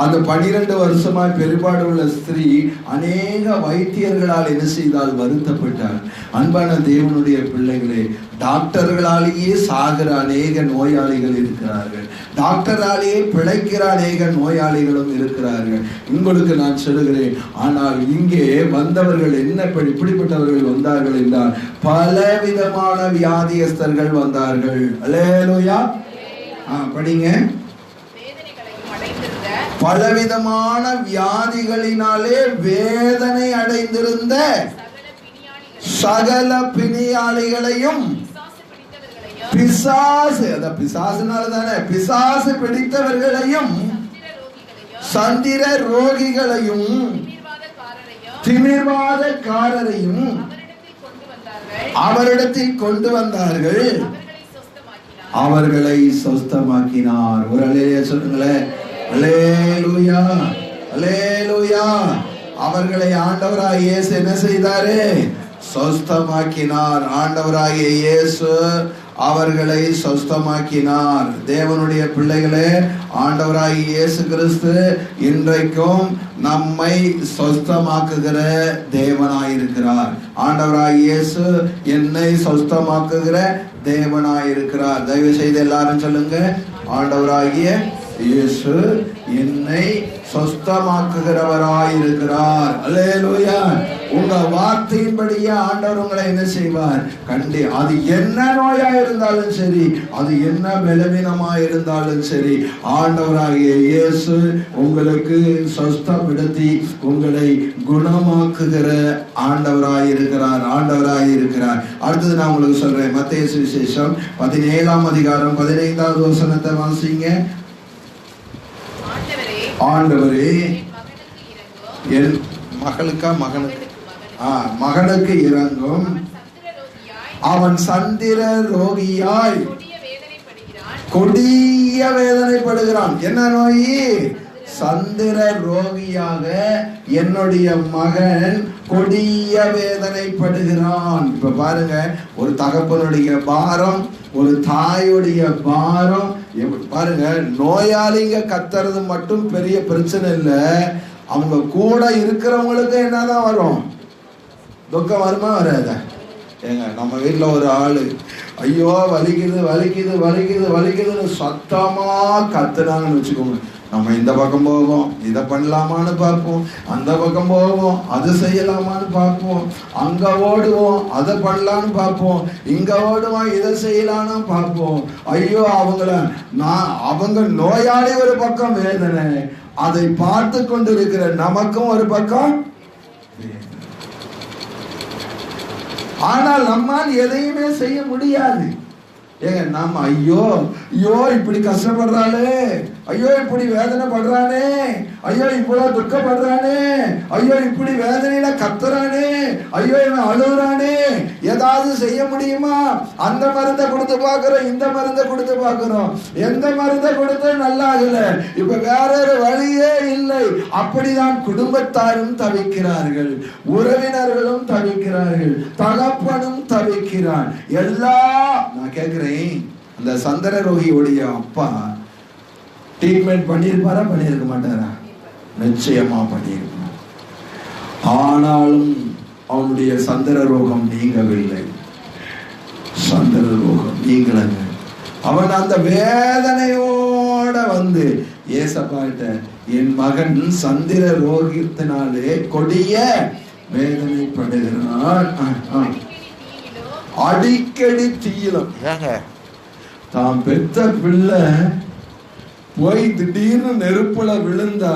அந்த 12 வருஷமாய் பெரும்பாடு உள்ள ஸ்திரீ அநேக வைத்தியர்களால் என்ன செய்தால் வருத்தப்பட்டார். அன்பான தேவனுடைய பிள்ளைகளே, டாக்டர்களாலேயே சாகிற அநேக நோயாளிகள் இருக்கிறார்கள், டாக்டராலேயே பிழைக்கிற அநேக நோயாளிகளும் இருக்கிறார்கள். உங்களுக்கு நான் சொல்லுகிறேன், ஆனால் இங்கே வந்தவர்கள் என்ன இப்படிப்பட்டவர்கள் வந்தார்கள் என்றால் பலவிதமான வியாதியஸ்தர்கள் வந்தார்கள். அல்லேலூயா. படிங்க. பலவிதமான வியாதிகளினாலே வேதனை அடைந்திருந்த சகல பிணியாளிகளையும், பிசாசு, அத பிசாசுனால தானே, பிசாசு பிடித்தவர்களையும், சந்திர ரோகிகளையும், திமிர்வாதக்காரரையும் அவரிடத்தில் கொண்டு வந்தார்கள், அவர்களை சொஸ்தமாக்கினார். ஒரு அல்லேலூயா சொல்லுங்களேன். அல்லேலூயா, அல்லேலூயா. அவர்களை ஆண்டவராகிய இயேசு என்ன செய்தாரு? சொஸ்தமாக்கினார். ஆண்டவராகிய இயேசு அவர்களை சொஸ்தமாக்கினார். தேவனுடைய பிள்ளைகளே, ஆண்டவராகிய இயேசு கிறிஸ்து இன்றைக்கும் நம்மை சொஸ்தமாக்குகிற தேவனாயிருக்கிறார். ஆண்டவராகிய இயேசு என்னை சொஸ்தமாக்குகிற தேவனாயிருக்கிறார். தயவு செய்து எல்லாரும் சொல்லுங்க, ஆண்டவராகிய இயேசு என்னை சொஸ்தமாக்குகிறவராயிருக்கிறார். அல்லேலூயா. உங்க வார்த்தையின்படியே ஆண்டவர் உங்களை என்ன செய்வார்? அது என்ன நோயா இருந்தாலும் சரி, அது என்ன பலவீனமா இருந்தாலும் சரி, ஆண்டவராகிய இயேசு உங்களுக்கு சொஸ்தப்படுத்தி உங்களை குணமாக்குகிற ஆண்டவராயிருக்கிறார், ஆண்டவராயிருக்கிறார். அடுத்தது நான் உங்களுக்கு சொல்றேன். மத்தேயு சுவிசேஷம் 17ஆம் அதிகாரம் 15வது வசனத்தை வாசிங்க. ஆண்டவரே, என் மகனுக்கு இறங்கும். அவன் சந்திர ரோகியாய் கொடிய வேதனைப்படுகிறான். என்ன நோய்? சந்திர ரோகியாக என்னுடைய மகன் கொடிய வேதனைப்படுகிறான். இப்ப பாருங்க, ஒரு தகப்பனுடைய பாரம், ஒரு தாயுடைய பாரம். பாருங்க, நோயாளிங்க கத்துறது மட்டும் பெரிய பிரச்சனை இல்லை, அவங்க கூட இருக்கிறவங்களுக்கு என்னதான் வரும்? துக்கம் வருமா வராத? ஏங்க, நம்ம வீட்டுல ஒரு ஆளு ஐயோ வலிக்குது வலிக்குது வலிக்குது வலிக்குதுன்னு சத்தமா கத்துனாங்கன்னு வச்சுக்கோங்க, நம்ம இந்த பக்கம் போவோம், இதை பண்ணலாமான்னு பார்ப்போம், அந்த பக்கம் போவோம், அது செய்யலாமான்னு பார்ப்போம், அங்க ஓடுவோம், அதை பண்ணலான்னு பார்ப்போம், இங்க ஓடுவோம், இதை செய்யலான்னு பார்ப்போம். ஐயோ, அவங்க நோயாளி ஒரு பக்கம் வேதனை, அதை பார்த்து கொண்டு இருக்கிற நமக்கும் ஒரு பக்கம். ஆனால் நம்மால் எதையுமே செய்ய முடியாது. ஏங்க, நாம ஐயோ ஐயோ இப்படி கஷ்டப்படுறாளே, ஐயோ இப்படி வேதனை படுறானே, ஐயோ இவ்வளவு துக்கப்படுறானே, ஐயோ இப்படி வேதனையில கத்துறானே, ஐயோ இவன் அழுகுறானே, ஏதாவது செய்ய முடியுமா? அந்த மருந்தை கொடுத்து பாக்குறோம், இந்த மருந்தை கொடுத்து பாக்குறோம், எந்த மருந்தை கொடுத்து நல்லா ஆகல, இப்ப வேற ஒரு வழியே இல்லை. அப்படிதான் குடும்பத்தாரும் தவிக்கிறார்கள், உறவினர்களும் தவிக்கிறார்கள், தகப்பனும் தவிக்கிறான். நான் கேட்கிறேன், அந்த சந்திர ரோகியோடைய அப்பா ட்ரீட்மெண்ட் பண்ணியிருப்பாரா, பண்ணியிருக்க மாட்டாரா? நிச்சயமா பண்ணியிருப்பார். ஆனாலும் அவனுடைய சந்திர ரோகம் நீங்கவில்லை. சந்திர ரோகம் நீங்களங்க. அவன் அந்த வேதனையோட வந்து ஏசப்பாட்ட, என் மகன் சந்திர ரோகத்தினாலே கொடிய வேதனைப்படுகிறான். அடிக்கடி தீயிலும். தாம் பெத்த பிள்ளை போய் திடீர்னு நெருப்புல விழுந்தா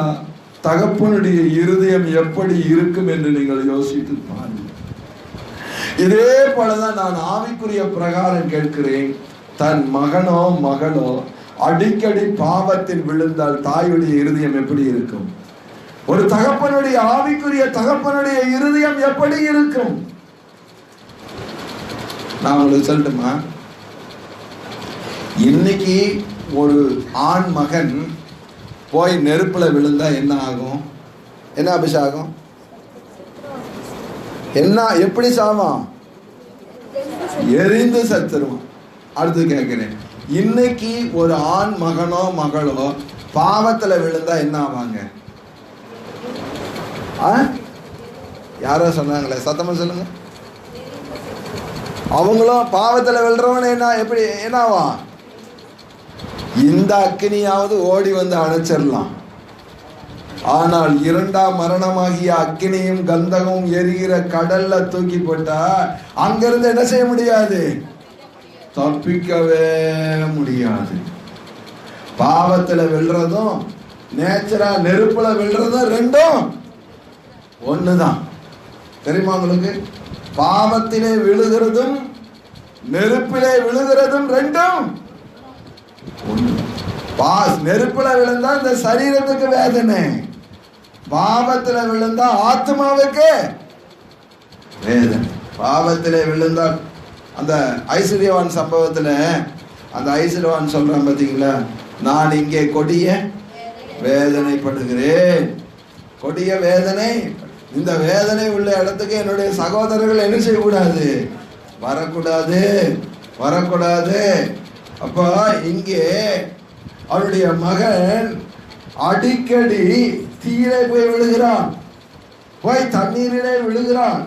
தகப்பனுடைய இருதயம் எப்படி இருக்கும் என்று நீங்கள் யோசித்து பாருங்கள். இதே போலதான் நான் ஆவிக்குரிய பிரகாரம் கேட்கிறேன். தன் மகனோ மகளோ அடிக்கடி பாவத்தில் விழுந்தால் தாயுடைய இருதயம் எப்படி இருக்கும்? ஒரு தகப்பனுடைய ஆவிக்குரிய தகப்பனுடைய இருதயம் எப்படி இருக்கும்? நான் உங்களுக்கு சொல்லட்டுமா, இன்னைக்கு ஒரு ஆண் மகன் போய் நெருப்புல விழுந்தா என்ன ஆகும்? என்ன அபிஷேகம்? என்ன, எப்படி சாவான்? எரிந்து செத்துருவான். அடுத்து கேட்கிறேன், இன்னைக்கு ஒரு ஆண் மகனோ மகளோ பாவத்துல விழுந்தா என்ன ஆவாங்க? யாரோ சொன்னாங்களே, சத்தமா சொல்லுங்க. அவங்களும் பாவத்துல விழுறவன் என்ன, எப்படி என்ன ஆவான்? இந்த அக்கினியாவது ஓடி வந்து அணைச்சிடலாம். ஆனால் இரண்டாம் மரணமாகிய அக்கினியும் கந்தகமும் எரிகிற கடல்ல தூக்கி போட்டா அங்கிருந்து என்ன செய்ய முடியாது? தப்பிக்கவே முடியாது. பாவத்துல விழுறதும் நேச்சரா நெருப்புல விழுறதும் ரெண்டும் ஒண்ணுதான். தெரியுமா உங்களுக்கு? பாவத்திலே விழுகிறதும் நெருப்பிலே விழுகிறதும் ரெண்டும் ஒண்ணு. நெருப்புல விழுந்தா இந்த சரீரத்துக்கு வேதனை, பாவத்துல விழுந்தா ஆத்மாவுக்கு வேதனை. பாவத்திலே விழுந்தா அந்த ஐஸ்வர்யவான் சம்பவத்துல அந்த ஐஸ்வர்யவான் சொல்றான் பாத்தீங்களா, நான் இங்கே கொடிய வேதனைப்படுகிறேன். கொடிய வேதனை. இந்த வேதனை உள்ள இடத்துக்கு என்னுடைய சகோதரர்கள் என்ன செய்யக்கூடாது? வரக்கூடாது, வரக்கூடாது. அப்ப இங்கே அவருடைய மகன் அடிக்கடி தீயிலே போய் விழுகிறான், போய் தண்ணீரிலே விழுகிறான்.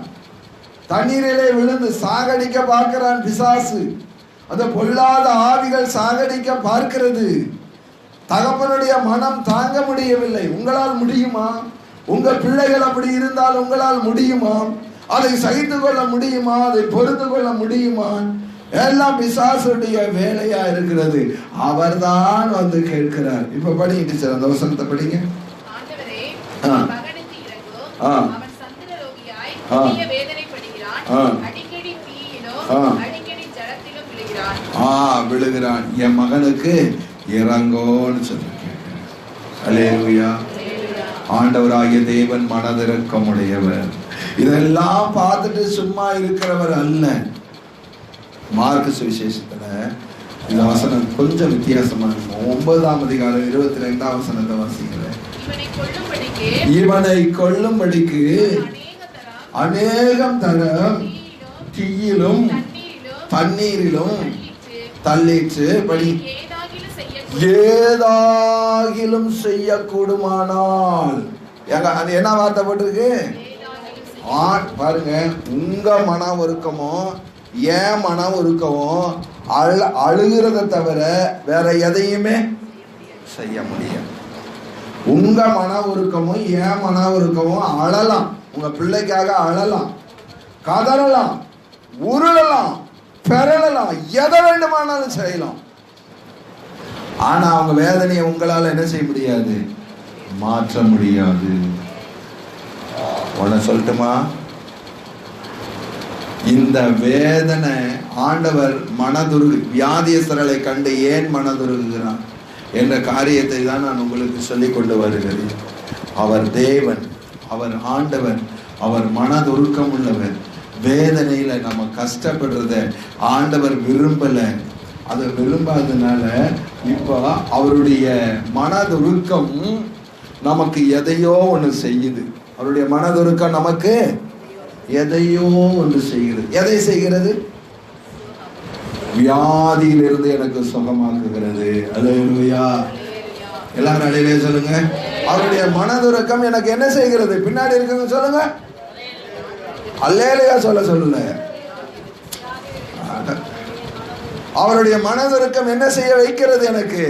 தண்ணீரிலே விழுந்து சாகடிக்க பார்க்கிறான் பிசாசு. அந்த பொல்லாத ஆவிகள் சாகடிக்க பார்க்கிறது. தகப்பனுடைய மனம் தாங்க முடியவில்லை. உங்களால் முடியுமா? உங்க பிள்ளைகள் அப்படி இருந்தால் உங்களால் முடியுமா? அதை சகித்து கொள்ள முடியுமா? அதை பொறுத்து கொள்ள முடியுமா? எல்லாம் பிசாசுடைய வேலையா இருக்கிறது. அவர்தான் வந்து கேட்கிறார். இப்ப படிங்க சார், அந்த வசனத்தை படிங்க. விழுகிறான். என் மகனுக்கு இறங்கோன்னு சொல்லி கேட்கிறார். அல்லேலூயா. ஆண்டவராகிய தேவன் மனதிறக்கமுடையவர். இதெல்லாம் பார்த்துட்டு சும்மா இருக்கிறவர் அல்ல. மார்க்கு சுவிசேஷத்துல இந்த வசனம் கொஞ்சம் வித்தியாசமா இருக்கும். 9ஆம் அதிகாரம் 22ஆம் வசனத்தை வாசிக்கிறேன். இவனை கொல்லும்படிக்கு அநேகம் தரம் தீயிலும் தண்ணீரிலும் தள்ளிற்று. படி, ஏதாகிலும் செய்யக்கூடுமானால். என்ன வார்த்தை போட்டிருக்கு? பாருங்க, உங்க மன ஒருக்கமோ ஏன் மனம் இருக்கவோ அழுகிறத தவிர வேற எதையுமே செய்ய முடியாது. உங்க மன உருக்கமும் ஏன் மன உருக்கமும் அழலாம், உங்க பிள்ளைக்காக அழலாம், கதறலாம், உருளலாம், பெறலாம், எதை வேண்டுமானாலும் செய்யலாம். ஆனா அவங்க வேதனையை உங்களால என்ன செய்ய முடியாது? மாற்ற முடியாது. உன்னை சொல்லட்டுமா, இந்த வேதனை ஆண்டவர் மனதுருகு வியாதியஸ்தர்களை கண்டு ஏன் மனதுருகுகிறான் என்ற காரியத்தை தான் நான் உங்களுக்கு சொல்லிக் கொண்டு வருகிறேன். அவர் தேவன், அவர் ஆண்டவர், அவர் மனதுருக்கம் உள்ளவர். வேதனையில நம்ம கஷ்டப்படுறத ஆண்டவர் விரும்பல. அதை விரும்பாததுனால இப்போ அவருடைய மனதுருக்கம் நமக்கு எதையோ ஒன்று செய்யுது. அவருடைய மனதுருக்கம் நமக்கு எதையோ ஒன்று செய்கிறது. எதை செய்கிறது? வியாதியிலிருந்து எனக்கு சுகமாக்குகிறது. அல்லேலூயா. எல்லாரும் அலையிலே சொல்லுங்க. அவருடைய மனதுருக்கம் எனக்கு என்ன செய்கிறது? பின்னாடி இருக்குங்க சொல்லுங்க. அல்லேலூயா சொல்லல. அவருடைய மனதுருக்கம் என்ன செய்ய வைக்கிறது? எனக்கு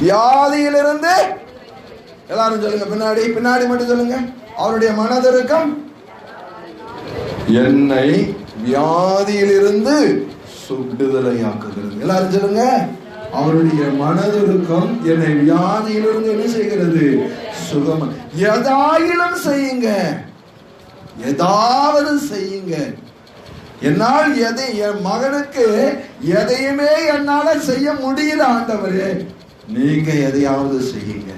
வியாதியிலிருந்து. எல்லாரும் சொல்லுங்க, பின்னாடி மட்டும் சொல்லுங்க. அவருடைய மனதுருக்கம் என்னை வியாதியிலிருந்து சுடுதலையாக்குகிறது. எல்லாரும் சொல்லுங்க. அவருடைய மனதுருக்கம் என்னை வியாதியிலிருந்து என்ன செய்கிறது? சுகம். எதாயிலும் செய்யுங்க, ஏதாவது செய்யுங்க. என்னால் என் மகனுக்கு எதையுமே என்னால செய்ய முடியல ஆண்டவரே, நீங்க எதையாவது செய்யுங்க.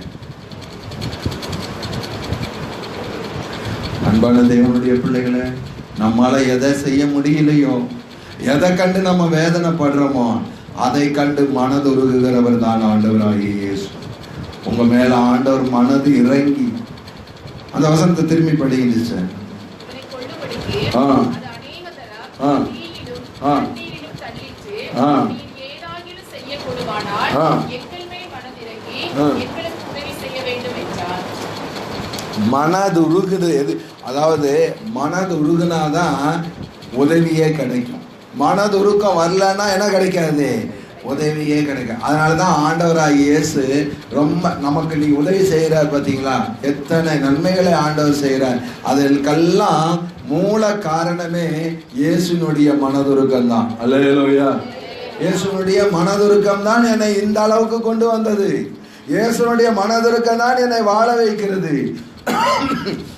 அன்பான தேவனுடைய பிள்ளைகளை, நம்மால எதை செய்ய முடியலையோ எதை கண்டு நம்ம வேதனைப்படுறோமோ அதை கண்டு மனதுருகுகிறவர் தான் ஆண்டவராகிய இயேசு. உங்க மேல ஆண்டவர் மனது இறங்கி, அந்த வசனத்தை திரும்பி படிங்க சார். மனது உருகுது எது, அதாவது மனது உருகுனாதான் உதவியே கிடைக்கும். மனது உருக்கம் வரலன்னா என்ன கிடைக்காது? உதவியே கிடைக்கும். அதனாலதான் ஆண்டவராகிய இயேசு ரொம்ப நமக்கு நீ உதவி செய்யறார் பார்த்தீங்களா, எத்தனை நன்மைகளை ஆண்டவர் செய்யறார். அதற்கெல்லாம் மூல காரணமே இயேசுனுடைய மனதுருக்கம் தான். அல்லேலூயா. இயேசுனுடைய மனதுருக்கம் தான் என்னை இந்த அளவுக்கு கொண்டு வந்தது. இயேசுனுடைய மனதுருக்கம் தான் என்னை வாழ வைக்கிறது.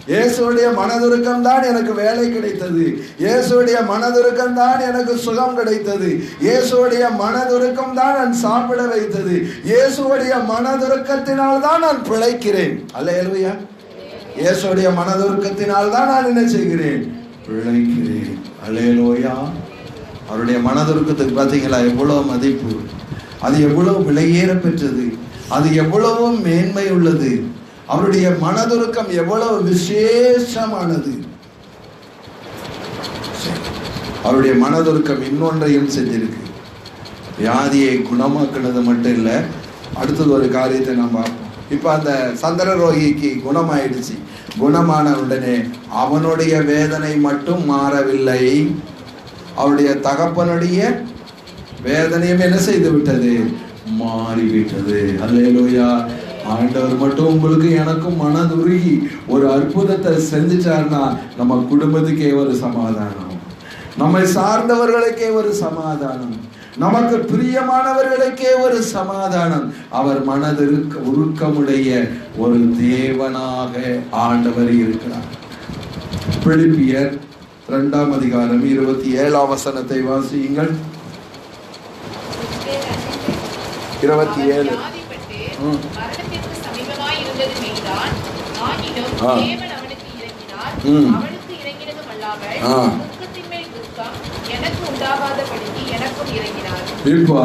இயேசுடைய மனதுருக்கம் தான் எனக்கு வேலை கிடைத்தது. இயேசுடைய மனதுருக்கம் தான் எனக்கு சுகம் கிடைத்தது. இயேசுடைய மனதுருக்கம் தான் நான் சாப்பிட வைத்தது. இயேசுடைய மனதுருக்கத்தினால் தான் நான் பிழைக்கிறேன். அல்லேலூயா. இயேசுடைய மனதுருக்கத்தினால் தான் நான் என்ன செய்கிறேன்? பிழைக்கிறேன். அல்லேலூயா. அவருடைய மனதுருக்கத்துக்கு பார்த்தீங்களா எவ்வளவு மதிப்பு, அது எவ்வளவு விலையேற பெற்றது, அது எவ்வளவு மேன்மை உள்ளது. அவருடைய மனதுருக்கம் எவ்வளவு விசேஷமானது. அவருடைய மனதுருக்கம் இன்னொன்றையும் செஞ்சிருக்கு. வியாதியை குணமாக்குனது மட்டும் இல்லை, அடுத்தது ஒரு காரியத்தை நாம் பார்ப்போம். இப்போ அந்த சந்திர ரோகிக்கு குணமாயிடுச்சு. குணமான உடனே அவனுடைய வேதனை மட்டும் மாறவில்லை, அவருடைய தகப்பனுடைய வேதனையும் என்ன செய்து விட்டது? மாறிவிட்டது. அல்லேலூயா. ஆண்டவர் மட்டும் உங்களுக்கு எனக்கும் மனதுருகி ஒரு அற்புதத்தை செஞ்சுட்டார்னா நம்ம குடும்பத்துக்கே ஒரு சமாதானம், நம்மை சார்ந்தவர்களுக்கே ஒரு சமாதானம், நமக்கு பிரியமானவர்களுக்கே ஒரு சமாதானம். அவர் மனதிற்கு உருக்கமுடைய ஒரு தேவனாக ஆண்டவர் இருக்கிறார். பிலிப்பியர் 2ஆம் அதிகாரம் 27ஆம் வசனத்தை வாசியுங்கள். 27. இப்போ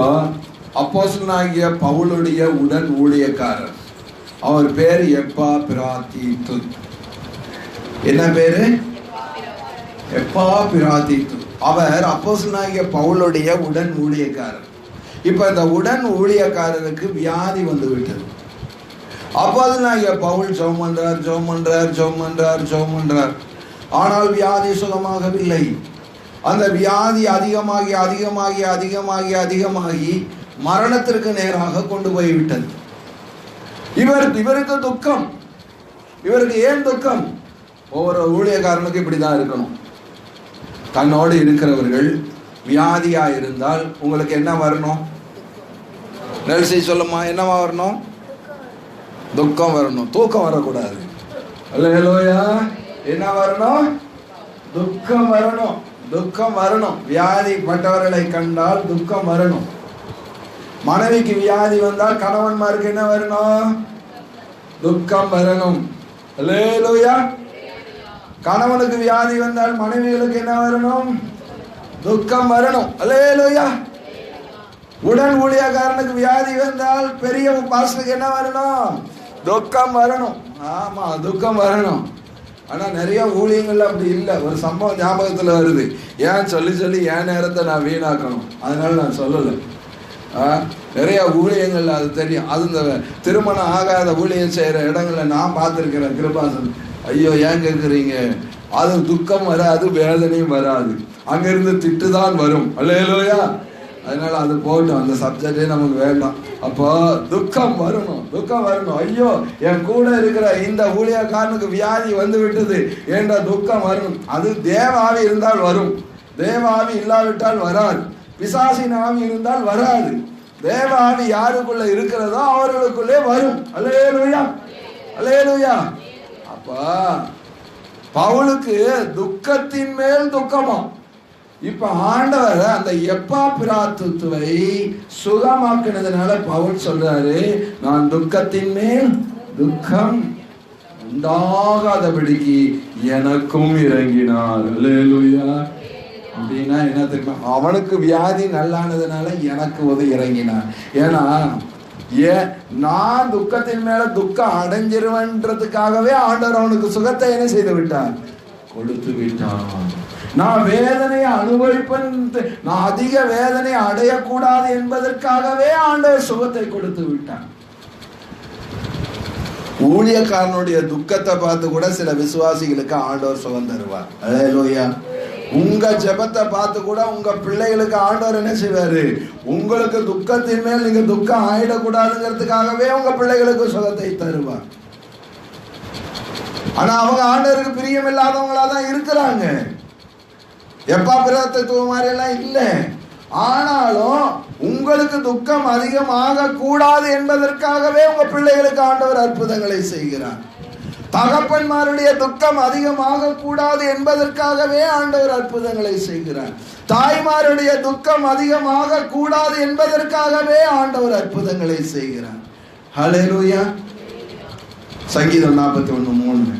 அப்போஸ்தலனாகிய பவுலுடைய உடன் ஊழியக்காரர், அவர் பேர் எப்பாப்பிராதீத்து. என்ன பேரு? எப்பாப்பிராதீத்து. அவர் அப்போஸ்தலனாகிய பவுலுடைய உடன் ஊழியக்காரர். இப்ப இந்த உடன் ஊழியக்காரருக்கு வியாதி வந்து விட்டது. அப்போஸ்தலனாகிய பவுல் ஜெபம் பண்றார். ஆனால் வியாதி சுகமாகவில்லை. அந்த வியாதி அதிகமாகி மரணத்திற்கு நேராக கொண்டு போய்விட்டது. இவருக்கு துக்கம். இவருக்கு ஏன் துக்கம்? ஒவ்வொரு ஊழியக்காரனுக்கு இப்படிதான் இருக்கணும். தன்னோடு இருக்கிறவர்கள் வியாதியா இருந்தால் உங்களுக்கு என்ன வரணும்? நெல்சி சொல்லுமா, என்னவா வரணும்? துக்கம் வரணும், தூக்கம் வரக்கூடாது. அல்லேலூயா. என்ன வரணும்? துக்கம் வரணும். துக்கம் வரணும். வியாதிப்பட்டவர்களை கண்டால் துக்கம் வரணும். மனைவிக்கு வியாதி வந்தால் கணவன்மாருக்கு என்ன வரணும்? துக்கம் வரணும். அல்லேலூயா. கணவனுக்கு வியாதி வந்தால் மனைவிகளுக்கு என்ன வரணும்? துக்கம் வரணும். அல்லேலூயா. உடன் ஊழியக்காரனுக்கு வியாதி வந்தால் பெரிய பாஸ்டருக்கு என்ன வரணும்? துக்கம் வரணும். ஆமா, துக்கம் வரணும். ஆனா நிறைய ஊழியங்கள்ல அப்படி இல்லை. ஒரு சம்பவம் ஞாபகத்துல வருது. ஏன் சொல்லி என் நேரத்தை நான் வீணாக்கணும், அதனால நான் சொல்லலை. நிறைய ஊழியங்கள்ல அது தெரியும். அது இந்த திருமணம் ஆகாத ஊழியம் செய்யற இடங்கள்ல நான் பார்த்துருக்கிறேன். கிருபாசன், ஐயோ ஏன் கேட்குறீங்க? அது துக்கம் வராது, வேதனையும் வராது, அங்கிருந்து திட்டுதான் வரும். அல்லேலூயா. அதனால அது போட்டோம், அந்த சப்ஜெக்டே நமக்கு வேண்டாம். அப்போ துக்கம் வரணும். ஐயோ என் கூட இருக்கிற இந்த ஊழியக்காரனுக்கு வியாதி வந்து விட்டது என்ற துக்கம் வரணும். அது தேவ ஆவி இருந்தால் வரும், தேவ ஆவி இல்லாவிட்டால் வராது. பிசாசின் ஆவி இருந்தால் வராது. தேவ ஆவி யாருக்குள்ள இருக்கிறதோ அவர்களுக்குள்ளே வரும். அல்லேலூயா. அல்லேலூயா. அப்ப பவுலுக்கு துக்கத்தின் மேல் துக்கமா. இப்ப ஆண்டவர் அந்த எப்பாப்பிராத்துவை சுகமாக்கினதுனால பவுல் சொல்றாரு, நான் துக்கத்தின் மேல் துக்கம் உண்டாகாதபடிக்கு எனக்கும் இறங்கினார். அல்லேலூயா. அப்படின்னா என்ன தெரியுமா? அவனுக்கு வியாதி நல்லானதுனால எனக்கு உதவி இறங்கினான். ஏன்னா நான் துக்கத்தின் மேல துக்கம் அடைஞ்சிருவன்றதுக்காகவே ஆண்டவர் அவனுக்கு சுகத்தை என்ன செய்து விட்டார்? கொடுத்து விட்டான். நான் வேதனையை அனுபவிப்பேன், நான் அதிக வேதனை அடையக்கூடாது என்பதற்காகவே ஆண்டவர் சுகத்தை கொடுத்து விட்டான். ஊழியக்காரனுடைய துக்கத்தை பார்த்து கூட சில விசுவாசிகளுக்கு ஆண்டவர் சுகம் தருவார். அல்லேலூயா. உங்க ஜெபத்தை பார்த்து கூட உங்க பிள்ளைகளுக்கு ஆண்டவர் என்ன செய்வாரு? உங்களுக்கு துக்கத்தின் மேல் நீங்க துக்கம் ஆயிடக்கூடாதுங்கிறதுக்காகவே உங்க பிள்ளைகளுக்கு சுகத்தை தருவார். ஆனா அவங்க ஆண்டவருக்கு பிரியம் இல்லாதவங்களா தான் இருக்கிறாங்க. எப்பா பிரதத்துவ மாதிரி எல்லாம் இல்லை. ஆனாலும் உங்களுக்கு துக்கம் அதிகமாக கூடாது என்பதற்காகவே உங்க பிள்ளைகளுக்கு ஆண்டவர் அற்புதங்களை செய்கிறார். தகப்பன்மாருடைய துக்கம் அதிகமாக கூடாது என்பதற்காகவே ஆண்டவர் அற்புதங்களை செய்கிறார். தாய்மாருடைய துக்கம் அதிகமாக கூடாது என்பதற்காகவே ஆண்டவர் அற்புதங்களை செய்கிறார். ஹல்லேலூயா. சங்கீதம் 41:3.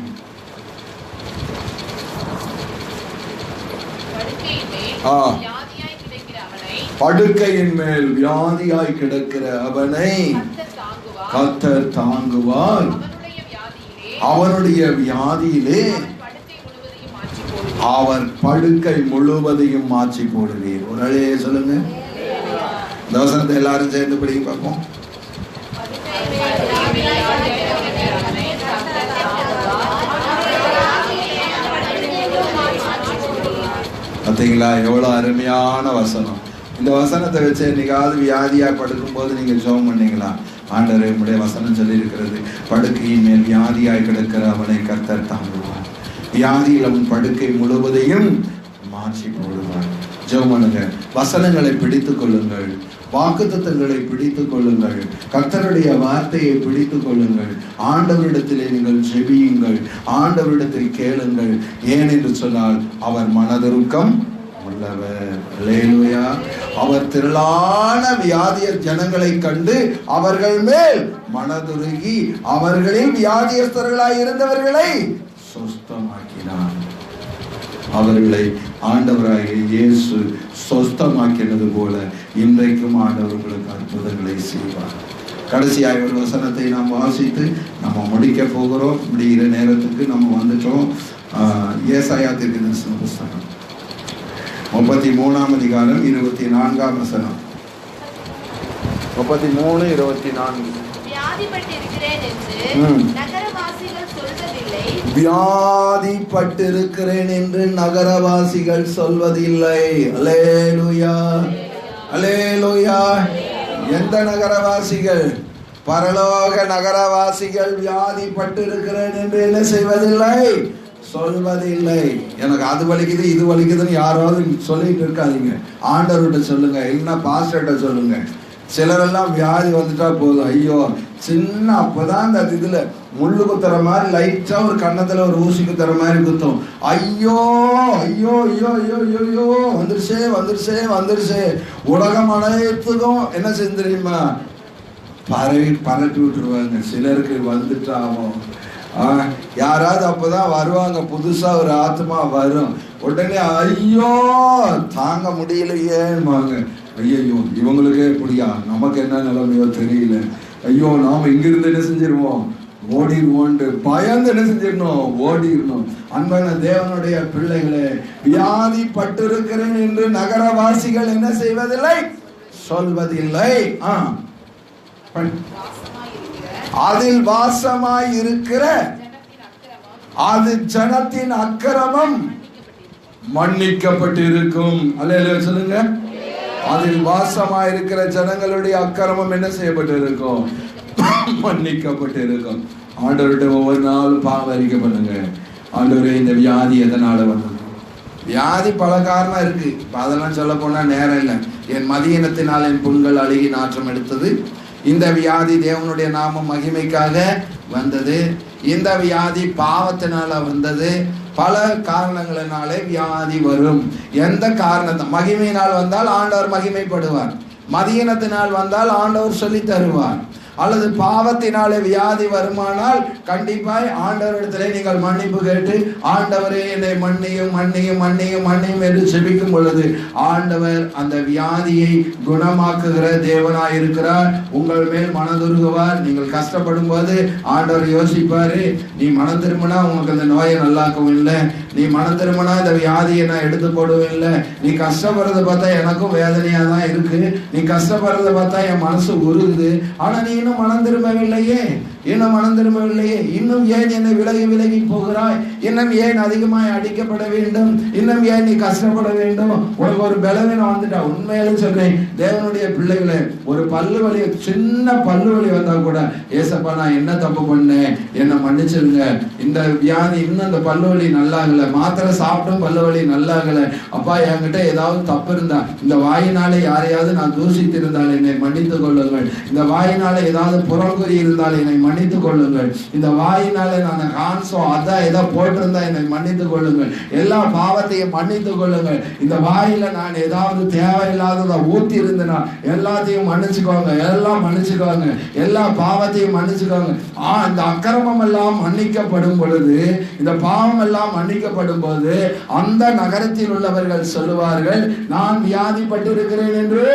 படுக்கையின் மேல் வியாதியாய் கிடக்கிற அவனை கர்த்தர் தாங்குவார். அவனுடைய வியாதியிலே அவர் படுக்கை முழுவதையும் மாற்றி போடுவீர். ஒரு அழையே சொல்லுங்க. இந்த வசனத்தை எல்லாரும் சேர்ந்து படிக்க பார்ப்போம். பார்த்தீங்களா? எவ்வளவு அருமையான வசனம். இந்த வசனத்தை வச்சு என்னைக்காவது வியாதியா படுக்கும் போது நீங்க ஜெபம் பண்ணீங்களா? ஆண்டவரே, உம்முடைய வசனம் சொல்லி இருக்கிறது, படுக்கையின் மேல் வியாதியாய் கிடக்கிற அவனை கர்த்தர் தாங்குவார், வியாதியில் அவன் படுக்கை முழுவதையும் மாற்றி போடுவார். ஜெபம் பண்ணுங்க. வசனங்களை பிடித்துக் கொள்ளுங்கள், வாக்குத்தத்தங்களை பிடித்துக் கொள்ளுங்கள், கர்த்தருடைய வார்த்தையை பிடித்துக் கொள்ளுங்கள். ஆண்டவரிடத்திலே நீங்கள் ஜெபியுங்கள், ஆண்டவரிடத்தில் கேளுங்கள். ஏன் என்று சொன்னால் அவர் மனதுருக்கம் உள்ளவர். அல்லேலூயா. அவர் திரளான வியாதியர் ஜனங்களை கண்டு அவர்கள் மேல் மனதுருகி அவர்களில் வியாதியஸ்தர்களாய் இருந்தவர்களை சொஸ்தமாக்கினார். அவர்களை ஆண்டவராகிய இயேசு சொஸ்தமாக்கினது போல இன்றைக்கும் ஆண்டவர் உங்களுக்கு அற்புதங்களை செய்வார். கடைசியாக ஒரு வசனத்தை நாம் வாசித்து நம்ம முடிக்க போகிறோம். முடிகிற நேரத்துக்கு நம்ம வந்துட்டோம். ஏசாயா தீர்க்கதரிசன புஸ்தகம் 33ஆம் அதிகாரம் 24ஆம் வசனம். 33:24. வியாதிப்பட்டிருக்கிறேன் என்று நகரவாசிகள் சொல்வதில்லை. அல்லேலூயா, அல்லேலூயா. எந்த நகரவாசிகள்? பரலோக நகரவாசிகள் வியாதிப்பட்டிருக்கிறேன் என்று என்ன செய்வதில்லை? சொல்வதில்லை. எனக்கு அது வலிக்குது இது வலிக்குதுன்னு யாராவது சொல்லிட்டு இருக்காதீங்க. ஆண்டவர்கிட்ட சொல்லுங்க, இல்லைன்னா பாஸ்டர்கிட்ட சொல்லுங்க. சிலரெல்லாம் வியாதி வந்துட்டா போதும், ஐயோ சின்ன அப்பதான் அந்த இதுல முள்ளு குத்துற மாதிரி லைட்டா ஒரு கன்னத்துல ஒரு ஊசி குத்துற மாதிரி குத்தும். ஐயோ ஐயோ ஐயோ ஐயோ ஐயோ வந்துருச்சே வந்துருச்சே வந்துருச்சே. உலகம் அனைத்துக்கும் என்ன செஞ்சு தெரியுமா? பரட்டி விட்டுருவாங்க. சிலருக்கு வந்துட்டாவும் யாராவது அப்பதான் வருவாங்க, புதுசா ஒரு ஆத்மா வரும், உடனே ஐயோ தாங்க முடியலையேன்பாங்க. ஐயோ இவங்களுக்கே எப்படியா, நமக்கு என்ன நிலைமையோ தெரியல, ஐயோ நாம இங்கிருந்து என்ன செஞ்சிருவோம், ஓடிடுவோன்ட்டு பயந்து என்ன செஞ்சிடணும், ஓடிடணும். அன்பான தேவனுடைய பிள்ளைகளே, வியாதிப்பட்டிருக்கிறேன் என்று நகரவாசிகள் என்ன செய்வதில்லை? சொல்வதில்லை. அதில் வாசமாய் இருக்கிற அது ஜனத்தின் அக்கிரமம் மன்னிக்கப்பட்டிருக்கும். அல்லேலூயா சொல்லுங்க. அதில் வாசமாய் இருக்கிற ஜனங்களுடைய அக்கிரமம் என்ன செய்யப்பட்டிருக்கும்? மன்னிக்கப்பட்டிருக்கும். ஆண்டவருடைய ஒவ்வொரு நாளும் பாவரிக்க பண்ணுங்க. ஆண்டவரே, இந்த வியாதி எதனால வந்தது? வியாதி பல காரணம் இருக்கு. அதெல்லாம் சொல்ல போனா நேரம் இல்லை. என் மதியினத்தினால் என் புண்கள் அழுகி நாற்றம் எடுத்தது. இந்த வியாதி தேவனுடைய நாம மகிமைக்காக வந்தது. இந்த வியாதி பாவத்தினால வந்தது. பல காரணங்களினாலே வியாதி வரும். எந்த காரணத்தை மகிமையினால் வந்தால் ஆண்டவர் மகிமைப்படுவார், மதியினத்தினால் வந்தால் ஆண்டவர் சொல்லி தருவார். அல்லது பாவத்தினாலே வியாதி வருமானால் கண்டிப்பாய் ஆண்டவரிடத்திலே நீங்கள் மன்னிப்பு கேட்டு, ஆண்டவரே என்னை மன்னியும் மன்னியும் மன்னியும் மன்னியும் என்று செபிக்கும் பொழுது ஆண்டவர் அந்த வியாதியை குணமாக்குகிற தேவனாய் இருக்கிறார். உங்கள் மேல் மனதுருகுவார். நீங்கள் கஷ்டப்படும் போது ஆண்டவர் யோசிப்பாரு, நீ மனம் திரும்பினா உங்களுக்கு அந்த நோயை நல்லாக்கவும் இல்லை, நீ மனம் திரும்பினா இந்த வியாதியை நான் எடுத்து போடவும் இல்லை, நீ கஷ்டப்படுறத பார்த்தா எனக்கும் வேதனையா தான் இருக்கு, நீ கஷ்டப்படுறத பார்த்தா என் மனசு உருகுது, ஆனா நீ இன்னும் மனம் திரும்பவில்லையே, இன்னும் மனம் திரும்பவில்லையே, இன்னும் ஏன் என்னை விலகி விலகி போகிறாய், இன்னும் ஏன் அதிகமாய் அடிக்கப்பட வேண்டும், இன்னும் ஏன் நீ கஷ்டப்பட வேண்டும், உனக்கு ஒரு பலவீனம் வந்துட்டா. உண்மையிலும் சொல்றேன் தேவனுடைய பிள்ளைகளை, ஒரு பல்லு வலி, சின்ன பல்லு வலி வந்தா கூட ஏசப்பா நான் என்ன தப்பு பண்ணேன், என்னை மன்னிச்சிருங்க, இந்த வியாதி இன்னும் அந்த பல்லு வலி நல்லாகல, மாத்திரை சாப்பிட்டும் பல்லு வலி நல்லாகல, அப்பா என்கிட்ட ஏதாவது தப்பு இருந்தா, இந்த வாயினாலே யாரையாவது நான் தூசித்து இருந்தால் என்னை மன்னித்துக் கொள்ளுங்கள், இந்த வாயினால ஏதாவது புறங்குறி இருந்தால் என்னை மன்னித்துக் கொள்ளுங்கள், இந்த வாயினால நான் கான்சம் அதான் ஏதோ போட்டிருந்தா என்னை மன்னித்துக் கொள்ளுங்கள், எல்லா பாவத்தையும் மன்னித்துக் கொள்ளுங்கள், இந்த வாயில நான் ஏதாவது தேவையில்லாததை ஊத்தி இருந்தேன்னா எல்லாத்தையும் மன்னிச்சுக்கோங்க, எல்லாம் மன்னிச்சுக்கோங்க, எல்லா பாவத்தையும் மன்னிச்சுக்கோங்க. இந்த அக்கிரமம் எல்லாம் மன்னிக்கப்படும் பொழுது, இந்த பாவம் எல்லாம் மன்னிக்கப்படும் போது அந்த நகரத்தில் உள்ளவர்கள் சொல்லுவார்கள், நான் வியாதிப்பட்டிருக்கிறேன் என்று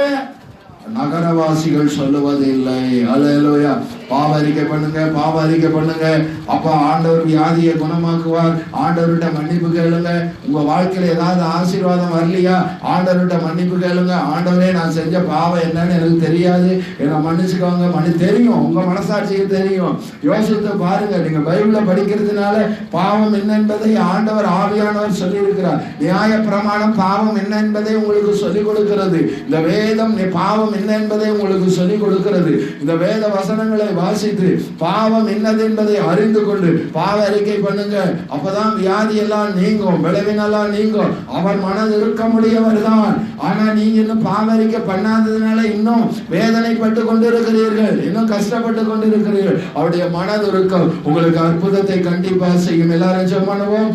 நகரவாசிகள் சொல்லுவது இல்லை. அல்லேலூயா. பாவ அறிக்கை பண்ணுங்க, பாவ அறிக்கை பண்ணுங்க. அப்ப ஆண்டவர் வியாதியை குணமாக்குவார். ஆண்டவர்கிட்ட மன்னிப்பு கேளுங்க. உங்க வாழ்க்கையில ஏதாவது ஆசீர்வாதம் வரலையா, ஆண்டவர்கிட்ட மன்னிப்பு கேளுங்க. ஆண்டவரே நான் செஞ்ச பாவம் என்னன்னு எனக்கு தெரியாது, என்ன மன்னிச்சுக்கோங்க. தெரியும், உங்க மனசாட்சிக்கு தெரியும். யோசித்து பாருங்க. நீங்க பைபிள படிக்கிறதுனால பாவம் என்ன என்பதை ஆண்டவர் ஆவியானவர் சொல்லி இருக்கிறார். நியாய பிரமாணம் பாவம் என்ன என்பதை உங்களுக்கு சொல்லிக் கொடுக்கிறது. இந்த வேதம் பாவம் என்ன என்பதை உங்களுக்கு சொல்லிக் கொடுக்கிறது. இந்த வேத வசனங்களை வாசித்து பாவம் என்னது என்பதை அறிந்து கொண்டு பாவ அறிக்கை பண்ணுங்க. அப்பதான் வியாதி எல்லாம் நீங்கும், விளைவினெல்லாம் நீங்கும். அவர் மனது இருக்க முடியவர் தான். ஆனா நீங்க இன்னும் பாவ அறிக்கை பண்ணாததுனால இன்னும் வேதனைப்பட்டு கொண்டிருக்கிறீர்கள், இன்னும் கஷ்டப்பட்டு கொண்டிருக்கிறீர்கள். அவருடைய மனது இருக்கும் உங்களுக்கு அற்புதத்தை கண்டிப்பா செய்யும். எல்லாரும் ஜெபம் பண்ணுவோம்.